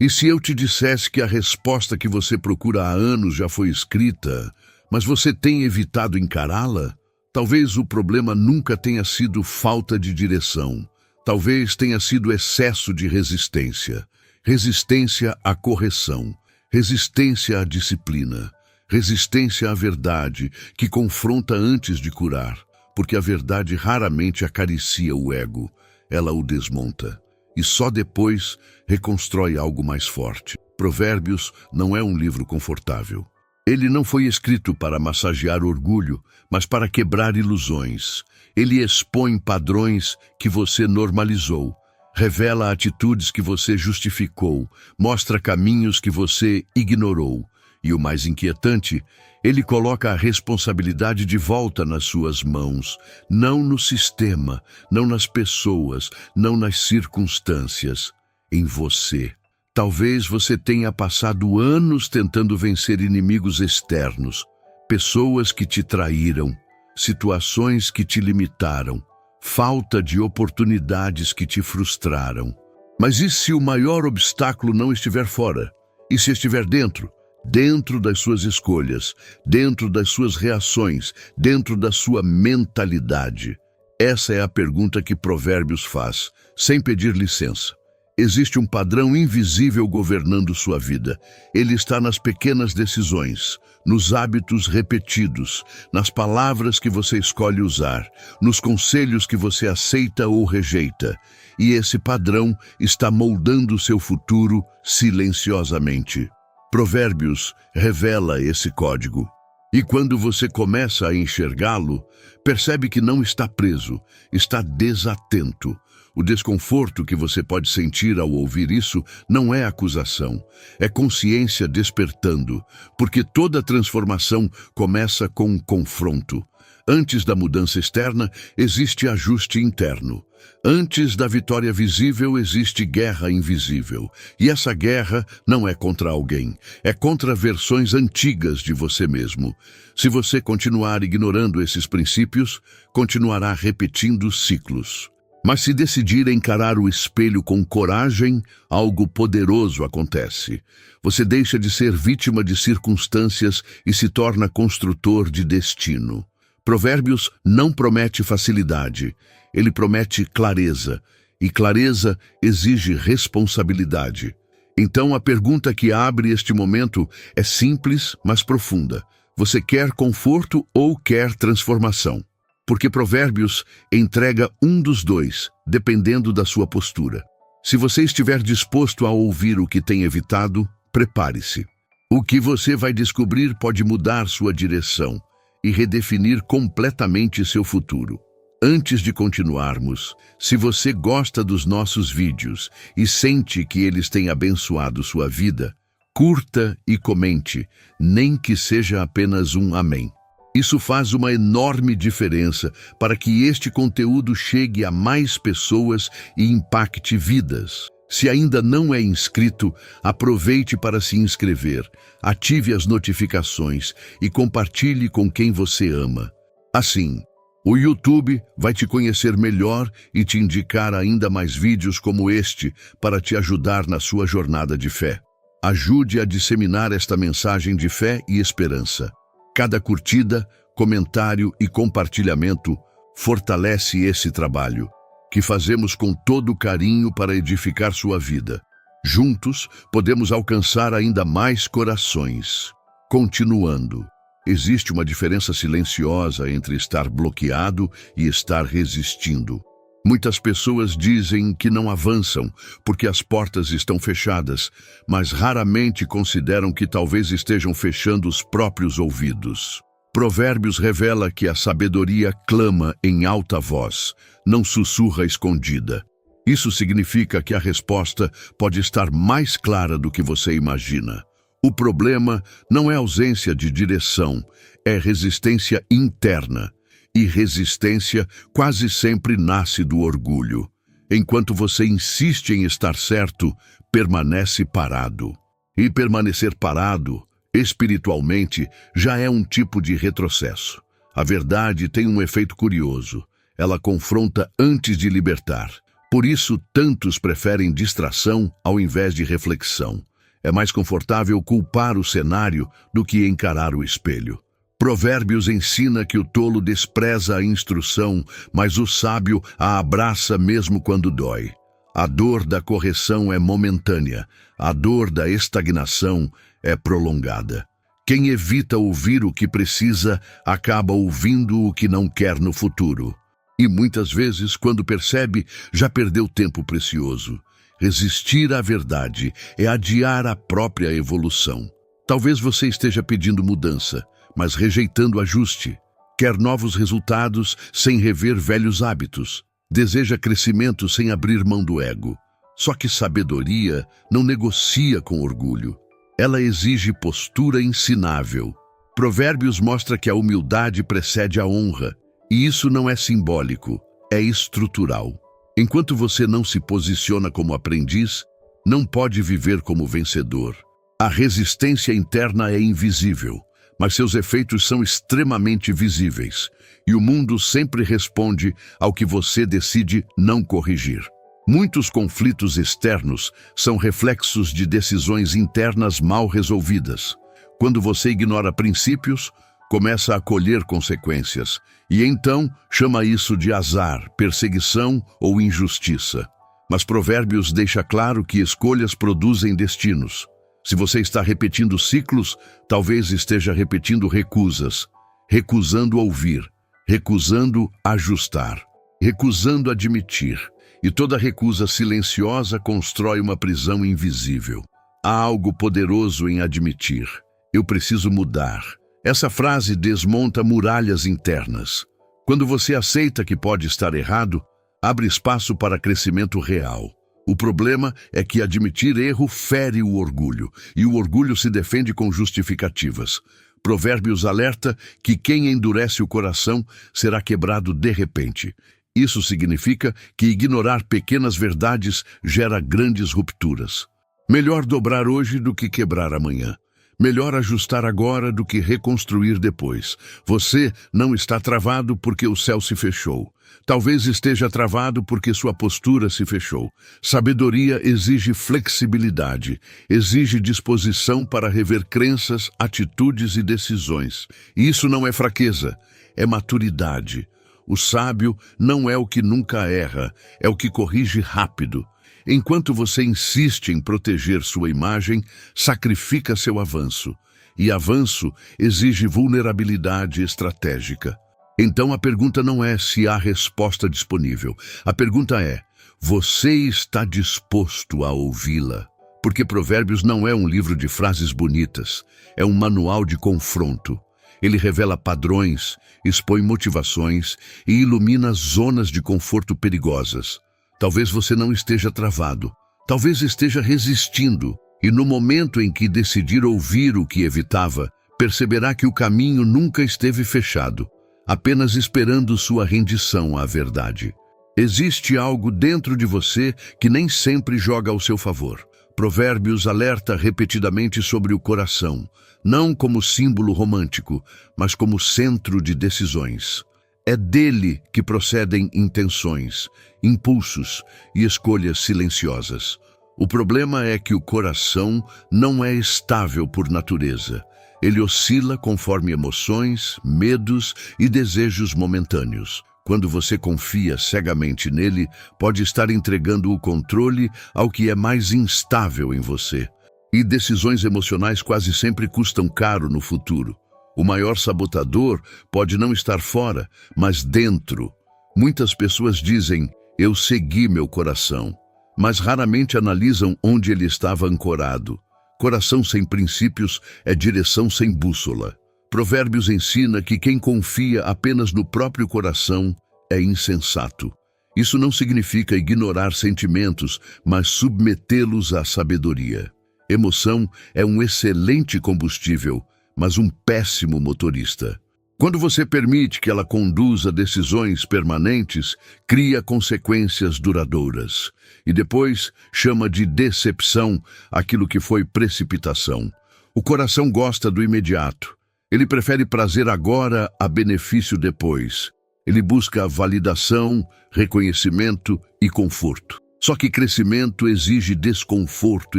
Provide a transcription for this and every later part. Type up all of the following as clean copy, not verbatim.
E se eu te dissesse que a resposta que você procura há anos já foi escrita, mas você tem evitado encará-la? Talvez o problema nunca tenha sido falta de direção. Talvez tenha sido excesso de resistência. Resistência à correção. Resistência à disciplina. Resistência à verdade, que confronta antes de curar. Porque a verdade raramente acaricia o ego. Ela o desmonta. E só depois reconstrói algo mais forte. Provérbios não é um livro confortável. Ele não foi escrito para massagear orgulho, mas para quebrar ilusões. Ele expõe padrões que você normalizou, revela atitudes que você justificou, mostra caminhos que você ignorou. E o mais inquietante, ele coloca a responsabilidade de volta nas suas mãos, não no sistema, não nas pessoas, não nas circunstâncias, em você. Talvez você tenha passado anos tentando vencer inimigos externos, pessoas que te traíram, situações que te limitaram, falta de oportunidades que te frustraram. Mas e se o maior obstáculo não estiver fora? E se estiver dentro? Dentro das suas escolhas, dentro das suas reações, dentro da sua mentalidade? Essa é a pergunta que Provérbios faz, sem pedir licença. Existe um padrão invisível governando sua vida. Ele está nas pequenas decisões, nos hábitos repetidos, nas palavras que você escolhe usar, nos conselhos que você aceita ou rejeita. E esse padrão está moldando seu futuro silenciosamente. Provérbios revela esse código. E quando você começa a enxergá-lo, percebe que não está preso, está desatento. O desconforto que você pode sentir ao ouvir isso não é acusação, é consciência despertando, porque toda transformação começa com um confronto. Antes da mudança externa, existe ajuste interno. Antes da vitória visível, existe guerra invisível. E essa guerra não é contra alguém, é contra versões antigas de você mesmo. Se você continuar ignorando esses princípios, continuará repetindo ciclos. Mas se decidir encarar o espelho com coragem, algo poderoso acontece. Você deixa de ser vítima de circunstâncias e se torna construtor de destino. Provérbios não promete facilidade, ele promete clareza, e clareza exige responsabilidade. Então a pergunta que abre este momento é simples, mas profunda. Você quer conforto ou quer transformação? Porque Provérbios entrega um dos dois, dependendo da sua postura. Se você estiver disposto a ouvir o que tem evitado, prepare-se. O que você vai descobrir pode mudar sua direção e redefinir completamente seu futuro. Antes de continuarmos, se você gosta dos nossos vídeos e sente que eles têm abençoado sua vida, curta e comente, nem que seja apenas um amém. Isso faz uma enorme diferença para que este conteúdo chegue a mais pessoas e impacte vidas. Se ainda não é inscrito, aproveite para se inscrever, ative as notificações e compartilhe com quem você ama. Assim, o YouTube vai te conhecer melhor e te indicar ainda mais vídeos como este para te ajudar na sua jornada de fé. Ajude a disseminar esta mensagem de fé e esperança. Cada curtida, comentário e compartilhamento fortalece esse trabalho, que fazemos com todo carinho para edificar sua vida. Juntos, podemos alcançar ainda mais corações. Continuando, existe uma diferença silenciosa entre estar bloqueado e estar resistindo. Muitas pessoas dizem que não avançam porque as portas estão fechadas, mas raramente consideram que talvez estejam fechando os próprios ouvidos. Provérbios revela que a sabedoria clama em alta voz, não sussurra escondida. Isso significa que a resposta pode estar mais clara do que você imagina. O problema não é ausência de direção, é resistência interna. E resistência quase sempre nasce do orgulho. Enquanto você insiste em estar certo, permanece parado. E permanecer parado, espiritualmente, já é um tipo de retrocesso. A verdade tem um efeito curioso. Ela confronta antes de libertar. Por isso, tantos preferem distração ao invés de reflexão. É mais confortável culpar o cenário do que encarar o espelho. Provérbios ensina que o tolo despreza a instrução, mas o sábio a abraça mesmo quando dói. A dor da correção é momentânea, a dor da estagnação é prolongada. Quem evita ouvir o que precisa, acaba ouvindo o que não quer no futuro. E muitas vezes, quando percebe, já perdeu tempo precioso. Resistir à verdade é adiar a própria evolução. Talvez você esteja pedindo mudança, mas rejeitando ajuste. Quer novos resultados sem rever velhos hábitos. Deseja crescimento sem abrir mão do ego. Só que sabedoria não negocia com orgulho. Ela exige postura ensinável. Provérbios mostra que a humildade precede a honra. E isso não é simbólico, é estrutural. Enquanto você não se posiciona como aprendiz, não pode viver como vencedor. A resistência interna é invisível, mas seus efeitos são extremamente visíveis. E o mundo sempre responde ao que você decide não corrigir. Muitos conflitos externos são reflexos de decisões internas mal resolvidas. Quando você ignora princípios, começa a colher consequências, e então chama isso de azar, perseguição ou injustiça. Mas Provérbios deixa claro que escolhas produzem destinos. Se você está repetindo ciclos, talvez esteja repetindo recusas, recusando ouvir, recusando ajustar, recusando admitir. E toda recusa silenciosa constrói uma prisão invisível. Há algo poderoso em admitir: eu preciso mudar. Essa frase desmonta muralhas internas. Quando você aceita que pode estar errado, abre espaço para crescimento real. O problema é que admitir erro fere o orgulho, e o orgulho se defende com justificativas. Provérbios alerta que quem endurece o coração será quebrado de repente. Isso significa que ignorar pequenas verdades gera grandes rupturas. Melhor dobrar hoje do que quebrar amanhã. Melhor ajustar agora do que reconstruir depois. Você não está travado porque o céu se fechou. Talvez esteja travado porque sua postura se fechou. Sabedoria exige flexibilidade, exige disposição para rever crenças, atitudes e decisões. E isso não é fraqueza, é maturidade. O sábio não é o que nunca erra, é o que corrige rápido. Enquanto você insiste em proteger sua imagem, sacrifica seu avanço. E avanço exige vulnerabilidade estratégica. Então a pergunta não é se há resposta disponível. A pergunta é: você está disposto a ouvi-la? Porque Provérbios não é um livro de frases bonitas, é um manual de confronto. Ele revela padrões, expõe motivações e ilumina zonas de conforto perigosas. Talvez você não esteja travado, talvez esteja resistindo, e no momento em que decidir ouvir o que evitava, perceberá que o caminho nunca esteve fechado, apenas esperando sua rendição à verdade. Existe algo dentro de você que nem sempre joga ao seu favor. Provérbios alerta repetidamente sobre o coração, não como símbolo romântico, mas como centro de decisões. É dele que procedem intenções, impulsos e escolhas silenciosas. O problema é que o coração não é estável por natureza. Ele oscila conforme emoções, medos e desejos momentâneos. Quando você confia cegamente nele, pode estar entregando o controle ao que é mais instável em você. E decisões emocionais quase sempre custam caro no futuro. O maior sabotador pode não estar fora, mas dentro. Muitas pessoas dizem: eu segui meu coração, mas raramente analisam onde ele estava ancorado. Coração sem princípios é direção sem bússola. Provérbios ensina que quem confia apenas no próprio coração é insensato. Isso não significa ignorar sentimentos, mas submetê-los à sabedoria. Emoção é um excelente combustível, mas um péssimo motorista. Quando você permite que ela conduza decisões permanentes, cria consequências duradouras. E depois chama de decepção aquilo que foi precipitação. O coração gosta do imediato. Ele prefere prazer agora a benefício depois. Ele busca validação, reconhecimento e conforto. Só que crescimento exige desconforto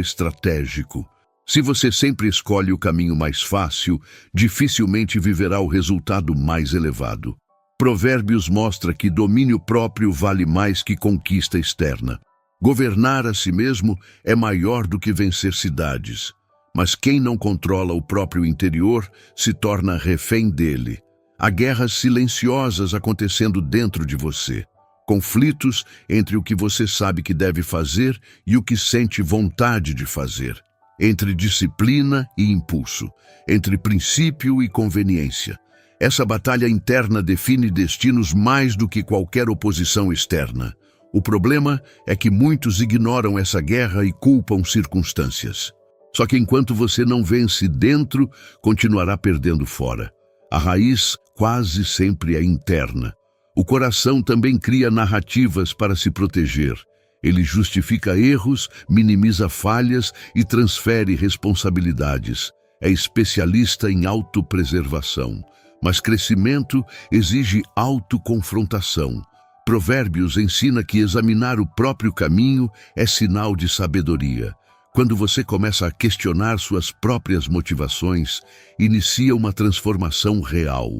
estratégico. Se você sempre escolhe o caminho mais fácil, dificilmente viverá o resultado mais elevado. Provérbios mostra que domínio próprio vale mais que conquista externa. Governar a si mesmo é maior do que vencer cidades. Mas quem não controla o próprio interior se torna refém dele. Há guerras silenciosas acontecendo dentro de você. Conflitos entre o que você sabe que deve fazer e o que sente vontade de fazer. Entre disciplina e impulso. Entre princípio e conveniência. Essa batalha interna define destinos mais do que qualquer oposição externa. O problema é que muitos ignoram essa guerra e culpam circunstâncias. Só que enquanto você não vence dentro, continuará perdendo fora. A raiz quase sempre é interna. O coração também cria narrativas para se proteger. Ele justifica erros, minimiza falhas e transfere responsabilidades. É especialista em autopreservação. Mas crescimento exige autoconfrontação. Provérbios ensina que examinar o próprio caminho é sinal de sabedoria. Quando você começa a questionar suas próprias motivações, inicia uma transformação real.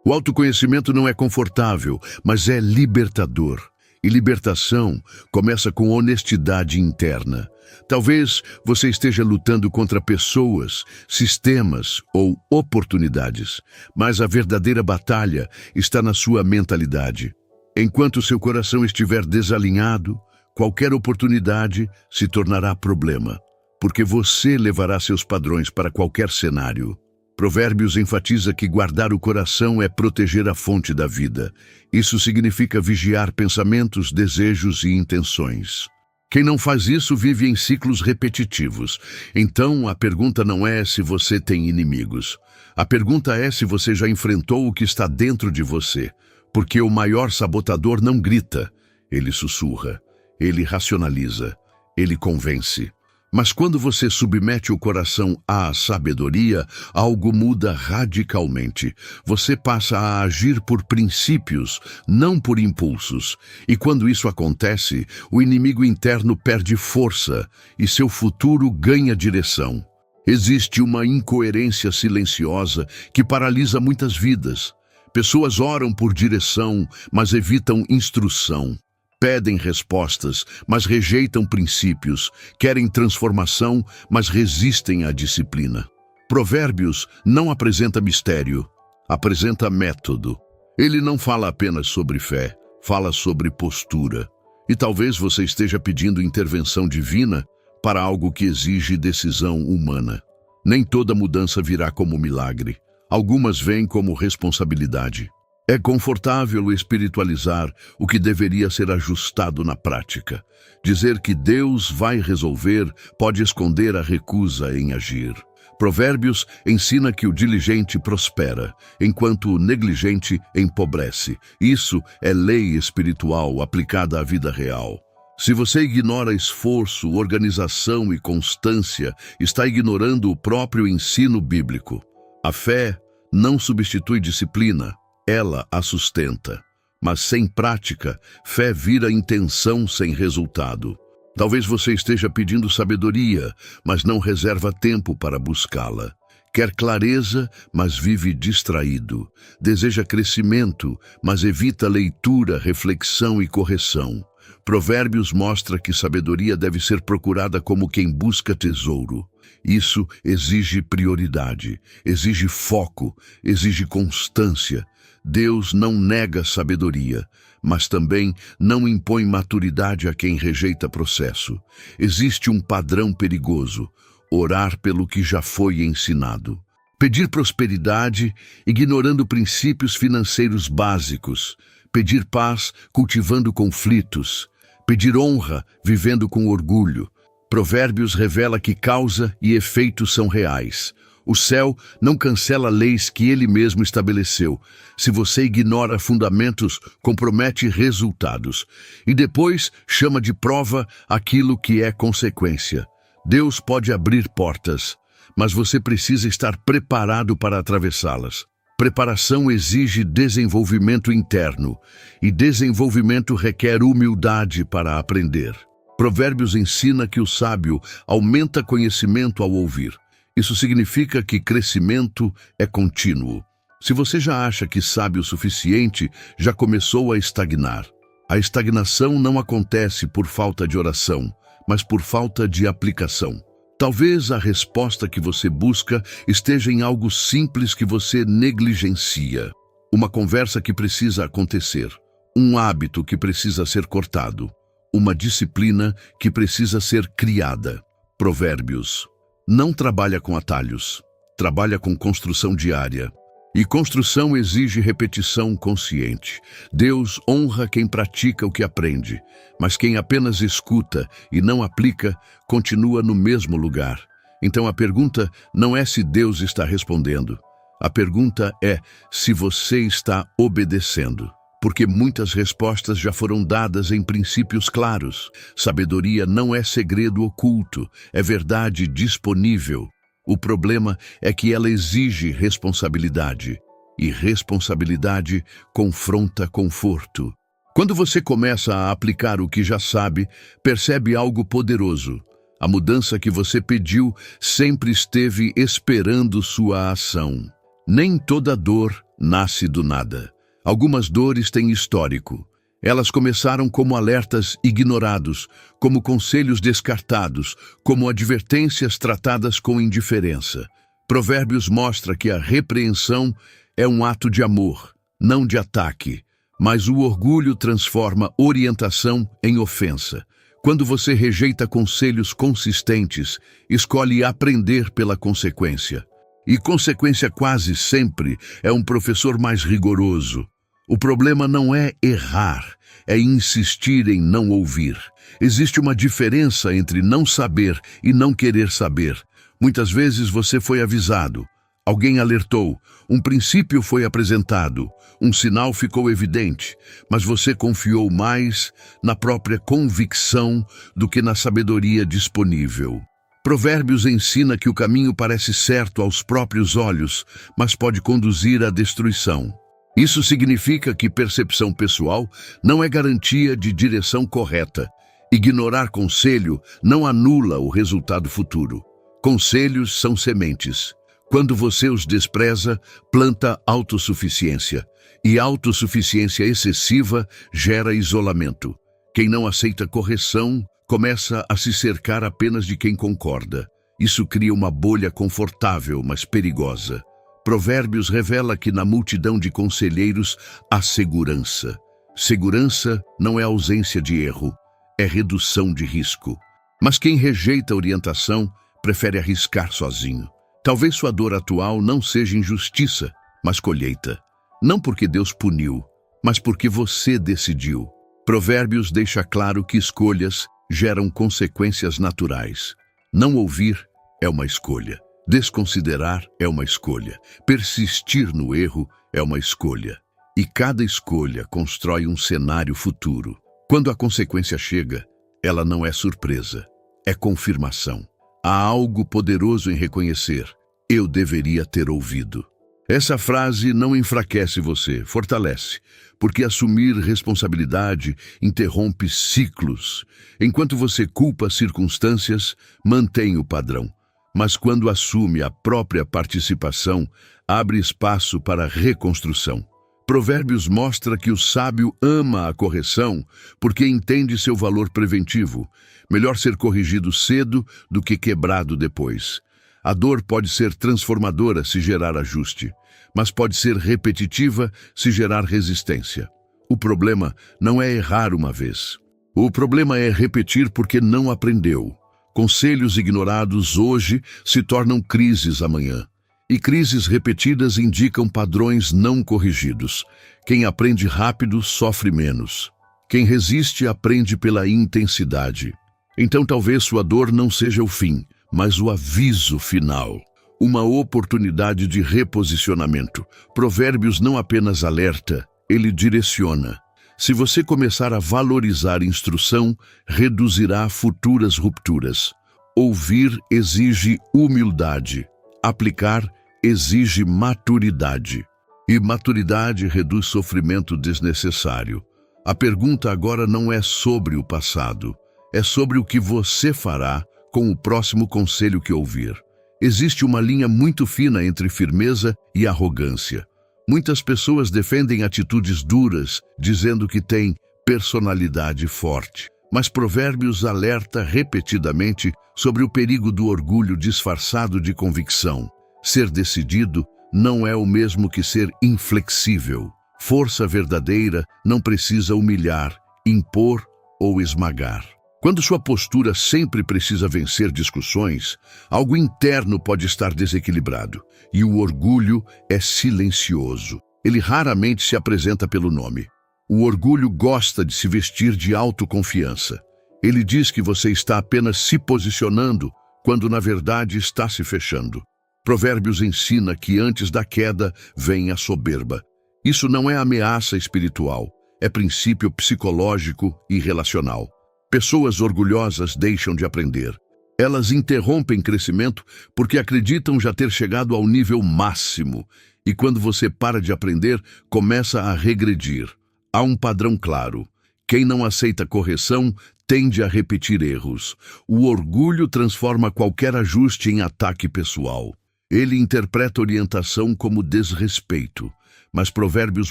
O autoconhecimento não é confortável, mas é libertador. E libertação começa com honestidade interna. Talvez você esteja lutando contra pessoas, sistemas ou oportunidades, mas a verdadeira batalha está na sua mentalidade. Enquanto seu coração estiver desalinhado, qualquer oportunidade se tornará problema, porque você levará seus padrões para qualquer cenário. Provérbios enfatiza que guardar o coração é proteger a fonte da vida. Isso significa vigiar pensamentos, desejos e intenções. Quem não faz isso vive em ciclos repetitivos. Então, a pergunta não é se você tem inimigos. A pergunta é se você já enfrentou o que está dentro de você. Porque o maior sabotador não grita, ele sussurra, ele racionaliza, ele convence. Mas quando você submete o coração à sabedoria, algo muda radicalmente. Você passa a agir por princípios, não por impulsos. E quando isso acontece, o inimigo interno perde força e seu futuro ganha direção. Existe uma incoerência silenciosa que paralisa muitas vidas. Pessoas oram por direção, mas evitam instrução. Pedem respostas, mas rejeitam princípios. Querem transformação, mas resistem à disciplina. Provérbios não apresenta mistério, apresenta método. Ele não fala apenas sobre fé, fala sobre postura. E talvez você esteja pedindo intervenção divina para algo que exige decisão humana. Nem toda mudança virá como milagre. Algumas vêm como responsabilidade. É confortável espiritualizar o que deveria ser ajustado na prática. Dizer que Deus vai resolver pode esconder a recusa em agir. Provérbios ensina que o diligente prospera, enquanto o negligente empobrece. Isso é lei espiritual aplicada à vida real. Se você ignora esforço, organização e constância, está ignorando o próprio ensino bíblico. A fé não substitui disciplina, ela a sustenta. Mas sem prática, fé vira intenção sem resultado. Talvez você esteja pedindo sabedoria, mas não reserva tempo para buscá-la. Quer clareza, mas vive distraído. Deseja crescimento, mas evita leitura, reflexão e correção. Provérbios mostra que sabedoria deve ser procurada como quem busca tesouro. Isso exige prioridade, exige foco, exige constância. Deus não nega sabedoria, mas também não impõe maturidade a quem rejeita processo. Existe um padrão perigoso: orar pelo que já foi ensinado. Pedir prosperidade, ignorando princípios financeiros básicos. Pedir paz, cultivando conflitos. Pedir honra, vivendo com orgulho. Provérbios revela que causa e efeito são reais. O céu não cancela leis que ele mesmo estabeleceu. Se você ignora fundamentos, compromete resultados. E depois chama de prova aquilo que é consequência. Deus pode abrir portas, mas você precisa estar preparado para atravessá-las. Preparação exige desenvolvimento interno, e desenvolvimento requer humildade para aprender. Provérbios ensina que o sábio aumenta conhecimento ao ouvir. Isso significa que crescimento é contínuo. Se você já acha que sabe o suficiente, já começou a estagnar. A estagnação não acontece por falta de oração, mas por falta de aplicação. Talvez a resposta que você busca esteja em algo simples que você negligencia. Uma conversa que precisa acontecer, um hábito que precisa ser cortado, uma disciplina que precisa ser criada. Provérbios. Não trabalha com atalhos, trabalha com construção diária. E construção exige repetição consciente. Deus honra quem pratica o que aprende, mas quem apenas escuta e não aplica, continua no mesmo lugar. Então a pergunta não é se Deus está respondendo. A pergunta é se você está obedecendo. Porque muitas respostas já foram dadas em princípios claros. Sabedoria não é segredo oculto, é verdade disponível. O problema é que ela exige responsabilidade, e responsabilidade confronta conforto. Quando você começa a aplicar o que já sabe, percebe algo poderoso. A mudança que você pediu sempre esteve esperando sua ação. Nem toda dor nasce do nada. Algumas dores têm histórico. Elas começaram como alertas ignorados, como conselhos descartados, como advertências tratadas com indiferença. Provérbios mostra que a repreensão é um ato de amor, não de ataque, mas o orgulho transforma orientação em ofensa. Quando você rejeita conselhos consistentes, escolhe aprender pela consequência. E consequência quase sempre é um professor mais rigoroso. O problema não é errar, é insistir em não ouvir. Existe uma diferença entre não saber e não querer saber. Muitas vezes você foi avisado, alguém alertou, um princípio foi apresentado, um sinal ficou evidente, mas você confiou mais na própria convicção do que na sabedoria disponível. Provérbios ensina que o caminho parece certo aos próprios olhos, mas pode conduzir à destruição. Isso significa que percepção pessoal não é garantia de direção correta. Ignorar conselho não anula o resultado futuro. Conselhos são sementes. Quando você os despreza, planta autossuficiência. E autossuficiência excessiva gera isolamento. Quem não aceita correção começa a se cercar apenas de quem concorda. Isso cria uma bolha confortável, mas perigosa. Provérbios revela que na multidão de conselheiros há segurança. Segurança não é ausência de erro, é redução de risco. Mas quem rejeita a orientação prefere arriscar sozinho. Talvez sua dor atual não seja injustiça, mas colheita. Não porque Deus puniu, mas porque você decidiu. Provérbios deixa claro que escolhas geram consequências naturais. Não ouvir é uma escolha. Desconsiderar é uma escolha. Persistir no erro é uma escolha. E cada escolha constrói um cenário futuro. Quando a consequência chega, ela não é surpresa, é confirmação. Há algo poderoso em reconhecer: eu deveria ter ouvido. Essa frase não enfraquece você, fortalece, porque assumir responsabilidade interrompe ciclos. Enquanto você culpa as circunstâncias, mantém o padrão. Mas quando assume a própria participação, abre espaço para reconstrução. Provérbios mostra que o sábio ama a correção porque entende seu valor preventivo. Melhor ser corrigido cedo do que quebrado depois. A dor pode ser transformadora se gerar ajuste, mas pode ser repetitiva se gerar resistência. O problema não é errar uma vez. O problema é repetir porque não aprendeu. Conselhos ignorados hoje se tornam crises amanhã. E crises repetidas indicam padrões não corrigidos. Quem aprende rápido sofre menos. Quem resiste aprende pela intensidade. Então talvez sua dor não seja o fim, mas o aviso final. Uma oportunidade de reposicionamento. Provérbios não apenas alerta, ele direciona. Se você começar a valorizar instrução, reduzirá futuras rupturas. Ouvir exige humildade. Aplicar exige maturidade. E maturidade reduz sofrimento desnecessário. A pergunta agora não é sobre o passado, é sobre o que você fará com o próximo conselho que ouvir. Existe uma linha muito fina entre firmeza e arrogância. Muitas pessoas defendem atitudes duras, dizendo que têm personalidade forte. Mas Provérbios alerta repetidamente sobre o perigo do orgulho disfarçado de convicção. Ser decidido não é o mesmo que ser inflexível. Força verdadeira não precisa humilhar, impor ou esmagar. Quando sua postura sempre precisa vencer discussões, algo interno pode estar desequilibrado, e o orgulho é silencioso. Ele raramente se apresenta pelo nome. O orgulho gosta de se vestir de autoconfiança. Ele diz que você está apenas se posicionando, quando na verdade está se fechando. Provérbios ensina que antes da queda vem a soberba. Isso não é ameaça espiritual, é princípio psicológico e relacional. Pessoas orgulhosas deixam de aprender. Elas interrompem crescimento porque acreditam já ter chegado ao nível máximo. E quando você para de aprender, começa a regredir. Há um padrão claro. Quem não aceita correção tende a repetir erros. O orgulho transforma qualquer ajuste em ataque pessoal. Ele interpreta orientação como desrespeito. Mas Provérbios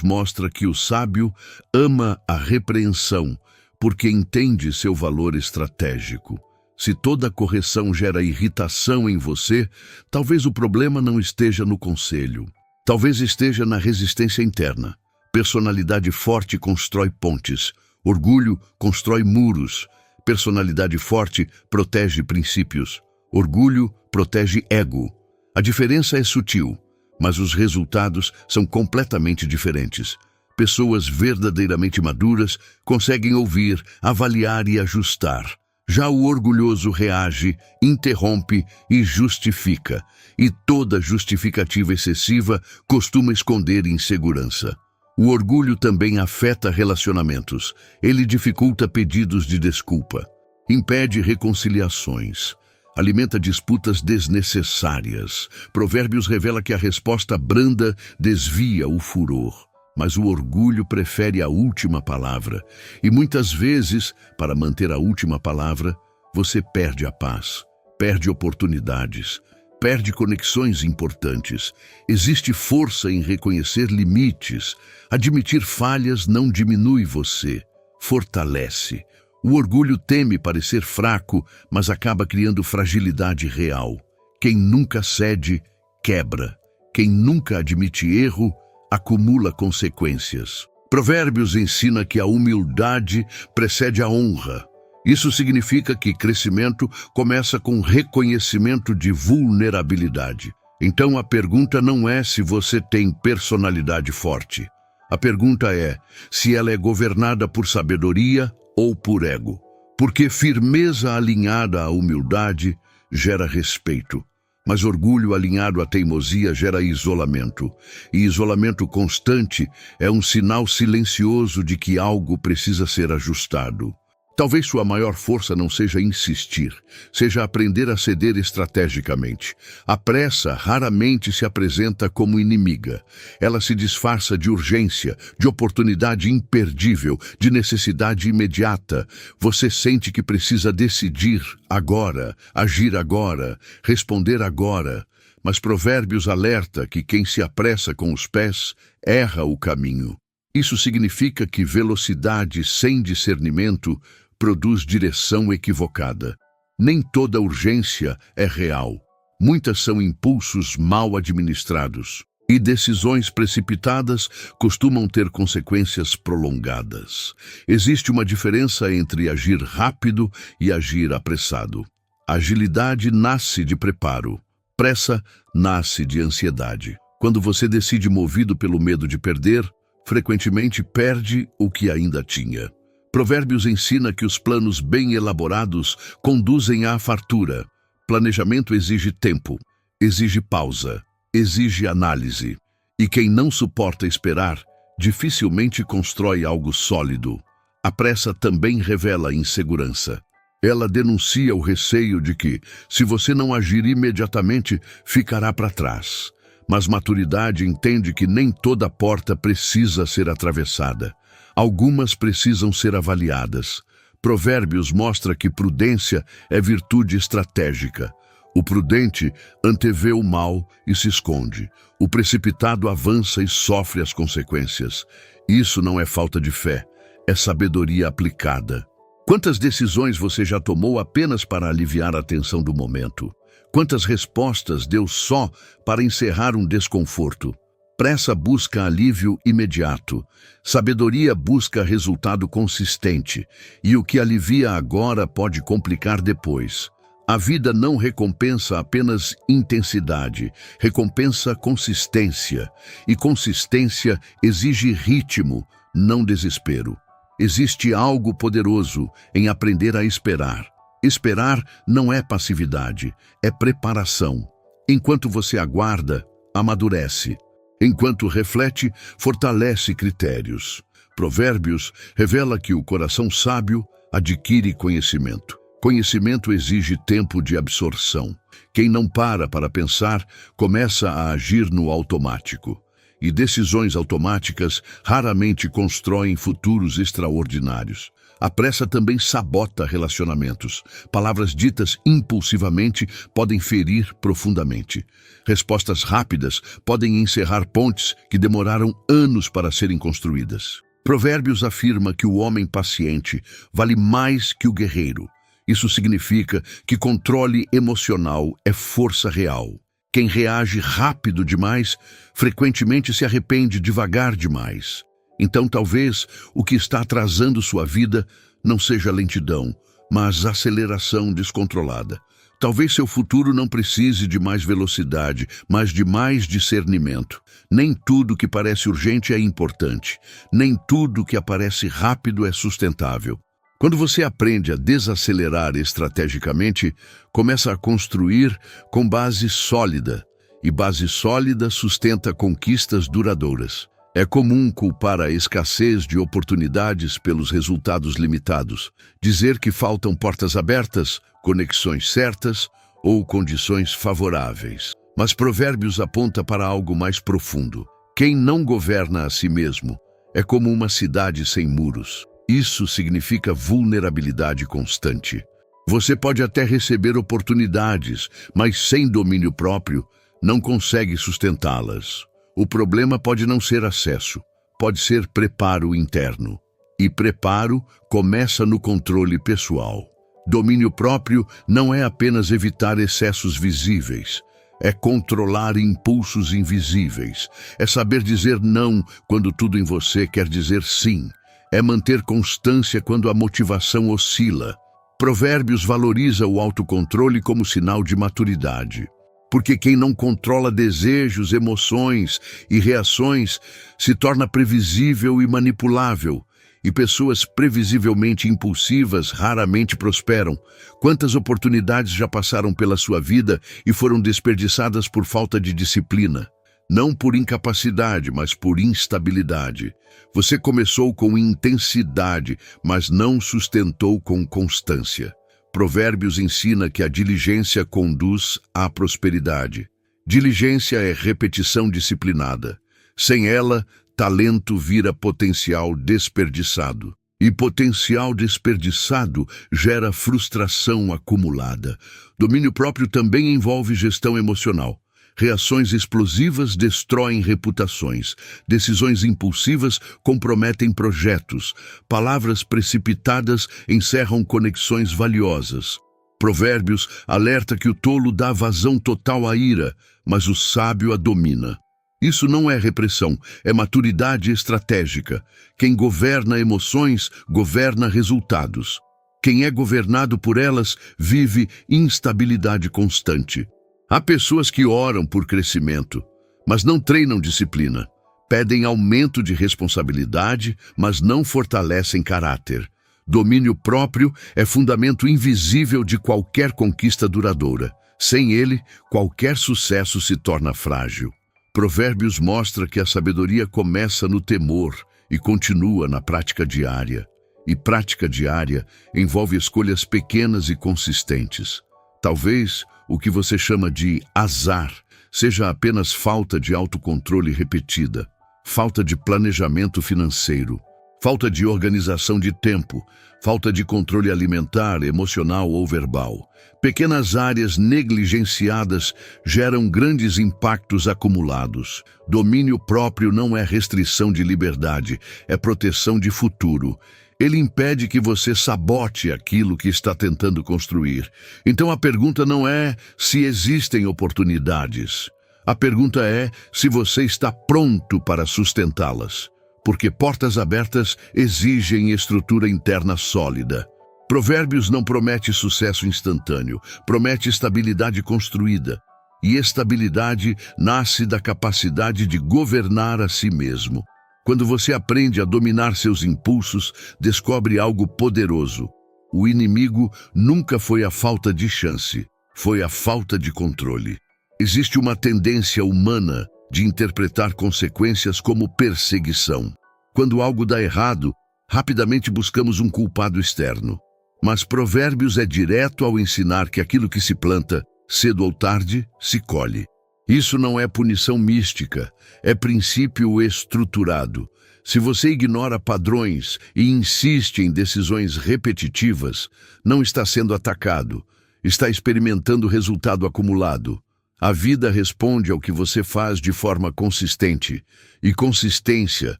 mostra que o sábio ama a repreensão, porque entende seu valor estratégico. Se toda correção gera irritação em você, talvez o problema não esteja no conselho. Talvez esteja na resistência interna. Personalidade forte constrói pontes. Orgulho constrói muros. Personalidade forte protege princípios. Orgulho protege ego. A diferença é sutil, mas os resultados são completamente diferentes. Pessoas verdadeiramente maduras conseguem ouvir, avaliar e ajustar. Já o orgulhoso reage, interrompe e justifica. E toda justificativa excessiva costuma esconder insegurança. O orgulho também afeta relacionamentos. Ele dificulta pedidos de desculpa, impede reconciliações, alimenta disputas desnecessárias. Provérbios revela que a resposta branda desvia o furor. Mas o orgulho prefere a última palavra. E muitas vezes, para manter a última palavra, você perde a paz, perde oportunidades, perde conexões importantes. Existe força em reconhecer limites. Admitir falhas não diminui você, fortalece. O orgulho teme parecer fraco, mas acaba criando fragilidade real. Quem nunca cede, quebra. Quem nunca admite erro, acumula consequências. Provérbios ensina que a humildade precede a honra. Isso significa que crescimento começa com reconhecimento de vulnerabilidade. Então a pergunta não é se você tem personalidade forte. A pergunta é se ela é governada por sabedoria ou por ego. Porque firmeza alinhada à humildade gera respeito. Mas orgulho alinhado à teimosia gera isolamento. E isolamento constante é um sinal silencioso de que algo precisa ser ajustado. Talvez sua maior força não seja insistir, seja aprender a ceder estrategicamente. A pressa raramente se apresenta como inimiga. Ela se disfarça de urgência, de oportunidade imperdível, de necessidade imediata. Você sente que precisa decidir agora, agir agora, responder agora. Mas Provérbios alerta que quem se apressa com os pés erra o caminho. Isso significa que velocidade sem discernimento produz direção equivocada. Nem toda urgência é real. Muitas são impulsos mal administrados. E decisões precipitadas costumam ter consequências prolongadas. Existe uma diferença entre agir rápido e agir apressado. Agilidade nasce de preparo. Pressa nasce de ansiedade. Quando você decide movido pelo medo de perder, frequentemente perde o que ainda tinha. Provérbios ensina que os planos bem elaborados conduzem à fartura. Planejamento exige tempo, exige pausa, exige análise. E quem não suporta esperar, dificilmente constrói algo sólido. A pressa também revela insegurança. Ela denuncia o receio de que, se você não agir imediatamente, ficará para trás. Mas maturidade entende que nem toda porta precisa ser atravessada. Algumas precisam ser avaliadas. Provérbios mostra que prudência é virtude estratégica. O prudente antevê o mal e se esconde. O precipitado avança e sofre as consequências. Isso não é falta de fé, é sabedoria aplicada. Quantas decisões você já tomou apenas para aliviar a tensão do momento? Quantas respostas deu só para encerrar um desconforto? Pressa busca alívio imediato. Sabedoria busca resultado consistente. E o que alivia agora pode complicar depois. A vida não recompensa apenas intensidade, recompensa consistência. E consistência exige ritmo, não desespero. Existe algo poderoso em aprender a esperar. Esperar não é passividade, é preparação. Enquanto você aguarda, amadurece. Enquanto reflete, fortalece critérios. Provérbios revela que o coração sábio adquire conhecimento. Conhecimento exige tempo de absorção. Quem não para pensar, começa a agir no automático. E decisões automáticas raramente constroem futuros extraordinários. A pressa também sabota relacionamentos. Palavras ditas impulsivamente podem ferir profundamente. Respostas rápidas podem encerrar pontes que demoraram anos para serem construídas. Provérbios afirma que o homem paciente vale mais que o guerreiro. Isso significa que controle emocional é força real. Quem reage rápido demais, frequentemente se arrepende devagar demais. Então talvez o que está atrasando sua vida não seja lentidão, mas aceleração descontrolada. Talvez seu futuro não precise de mais velocidade, mas de mais discernimento. Nem tudo que parece urgente é importante. Nem tudo que aparece rápido é sustentável. Quando você aprende a desacelerar estrategicamente, começa a construir com base sólida, e base sólida sustenta conquistas duradouras. É comum culpar a escassez de oportunidades pelos resultados limitados, dizer que faltam portas abertas, conexões certas ou condições favoráveis. Mas Provérbios aponta para algo mais profundo. Quem não governa a si mesmo é como uma cidade sem muros. Isso significa vulnerabilidade constante. Você pode até receber oportunidades, mas sem domínio próprio, não consegue sustentá-las. O problema pode não ser acesso, pode ser preparo interno. E preparo começa no controle pessoal. Domínio próprio não é apenas evitar excessos visíveis, é controlar impulsos invisíveis, é saber dizer não quando tudo em você quer dizer sim. É manter constância quando a motivação oscila. Provérbios valoriza o autocontrole como sinal de maturidade. Porque quem não controla desejos, emoções e reações se torna previsível e manipulável. E pessoas previsivelmente impulsivas raramente prosperam. Quantas oportunidades já passaram pela sua vida e foram desperdiçadas por falta de disciplina? Não por incapacidade, mas por instabilidade. Você começou com intensidade, mas não sustentou com constância. Provérbios ensina que a diligência conduz à prosperidade. Diligência é repetição disciplinada. Sem ela, talento vira potencial desperdiçado. E potencial desperdiçado gera frustração acumulada. Domínio próprio também envolve gestão emocional. Reações explosivas destroem reputações. Decisões impulsivas comprometem projetos. Palavras precipitadas encerram conexões valiosas. Provérbios alerta que o tolo dá vazão total à ira, mas o sábio a domina. Isso não é repressão, é maturidade estratégica. Quem governa emoções, governa resultados. Quem é governado por elas, vive instabilidade constante. Há pessoas que oram por crescimento, mas não treinam disciplina. Pedem aumento de responsabilidade, mas não fortalecem caráter. Domínio próprio é fundamento invisível de qualquer conquista duradoura. Sem ele, qualquer sucesso se torna frágil. Provérbios mostra que a sabedoria começa no temor e continua na prática diária. E prática diária envolve escolhas pequenas e consistentes. Talvez o que você chama de azar seja apenas falta de autocontrole repetida, falta de planejamento financeiro, falta de organização de tempo, falta de controle alimentar, emocional ou verbal. Pequenas áreas negligenciadas geram grandes impactos acumulados. Domínio próprio não é restrição de liberdade, é proteção de futuro. Ele impede que você sabote aquilo que está tentando construir. Então a pergunta não é se existem oportunidades. A pergunta é se você está pronto para sustentá-las. Porque portas abertas exigem estrutura interna sólida. Provérbios não promete sucesso instantâneo, promete estabilidade construída. E estabilidade nasce da capacidade de governar a si mesmo. Quando você aprende a dominar seus impulsos, descobre algo poderoso. O inimigo nunca foi a falta de chance, foi a falta de controle. Existe uma tendência humana de interpretar consequências como perseguição. Quando algo dá errado, rapidamente buscamos um culpado externo. Mas Provérbios é direto ao ensinar que aquilo que se planta, cedo ou tarde, se colhe. Isso não é punição mística, é princípio estruturado. Se você ignora padrões e insiste em decisões repetitivas, não está sendo atacado, está experimentando resultado acumulado. A vida responde ao que você faz de forma consistente, e consistência,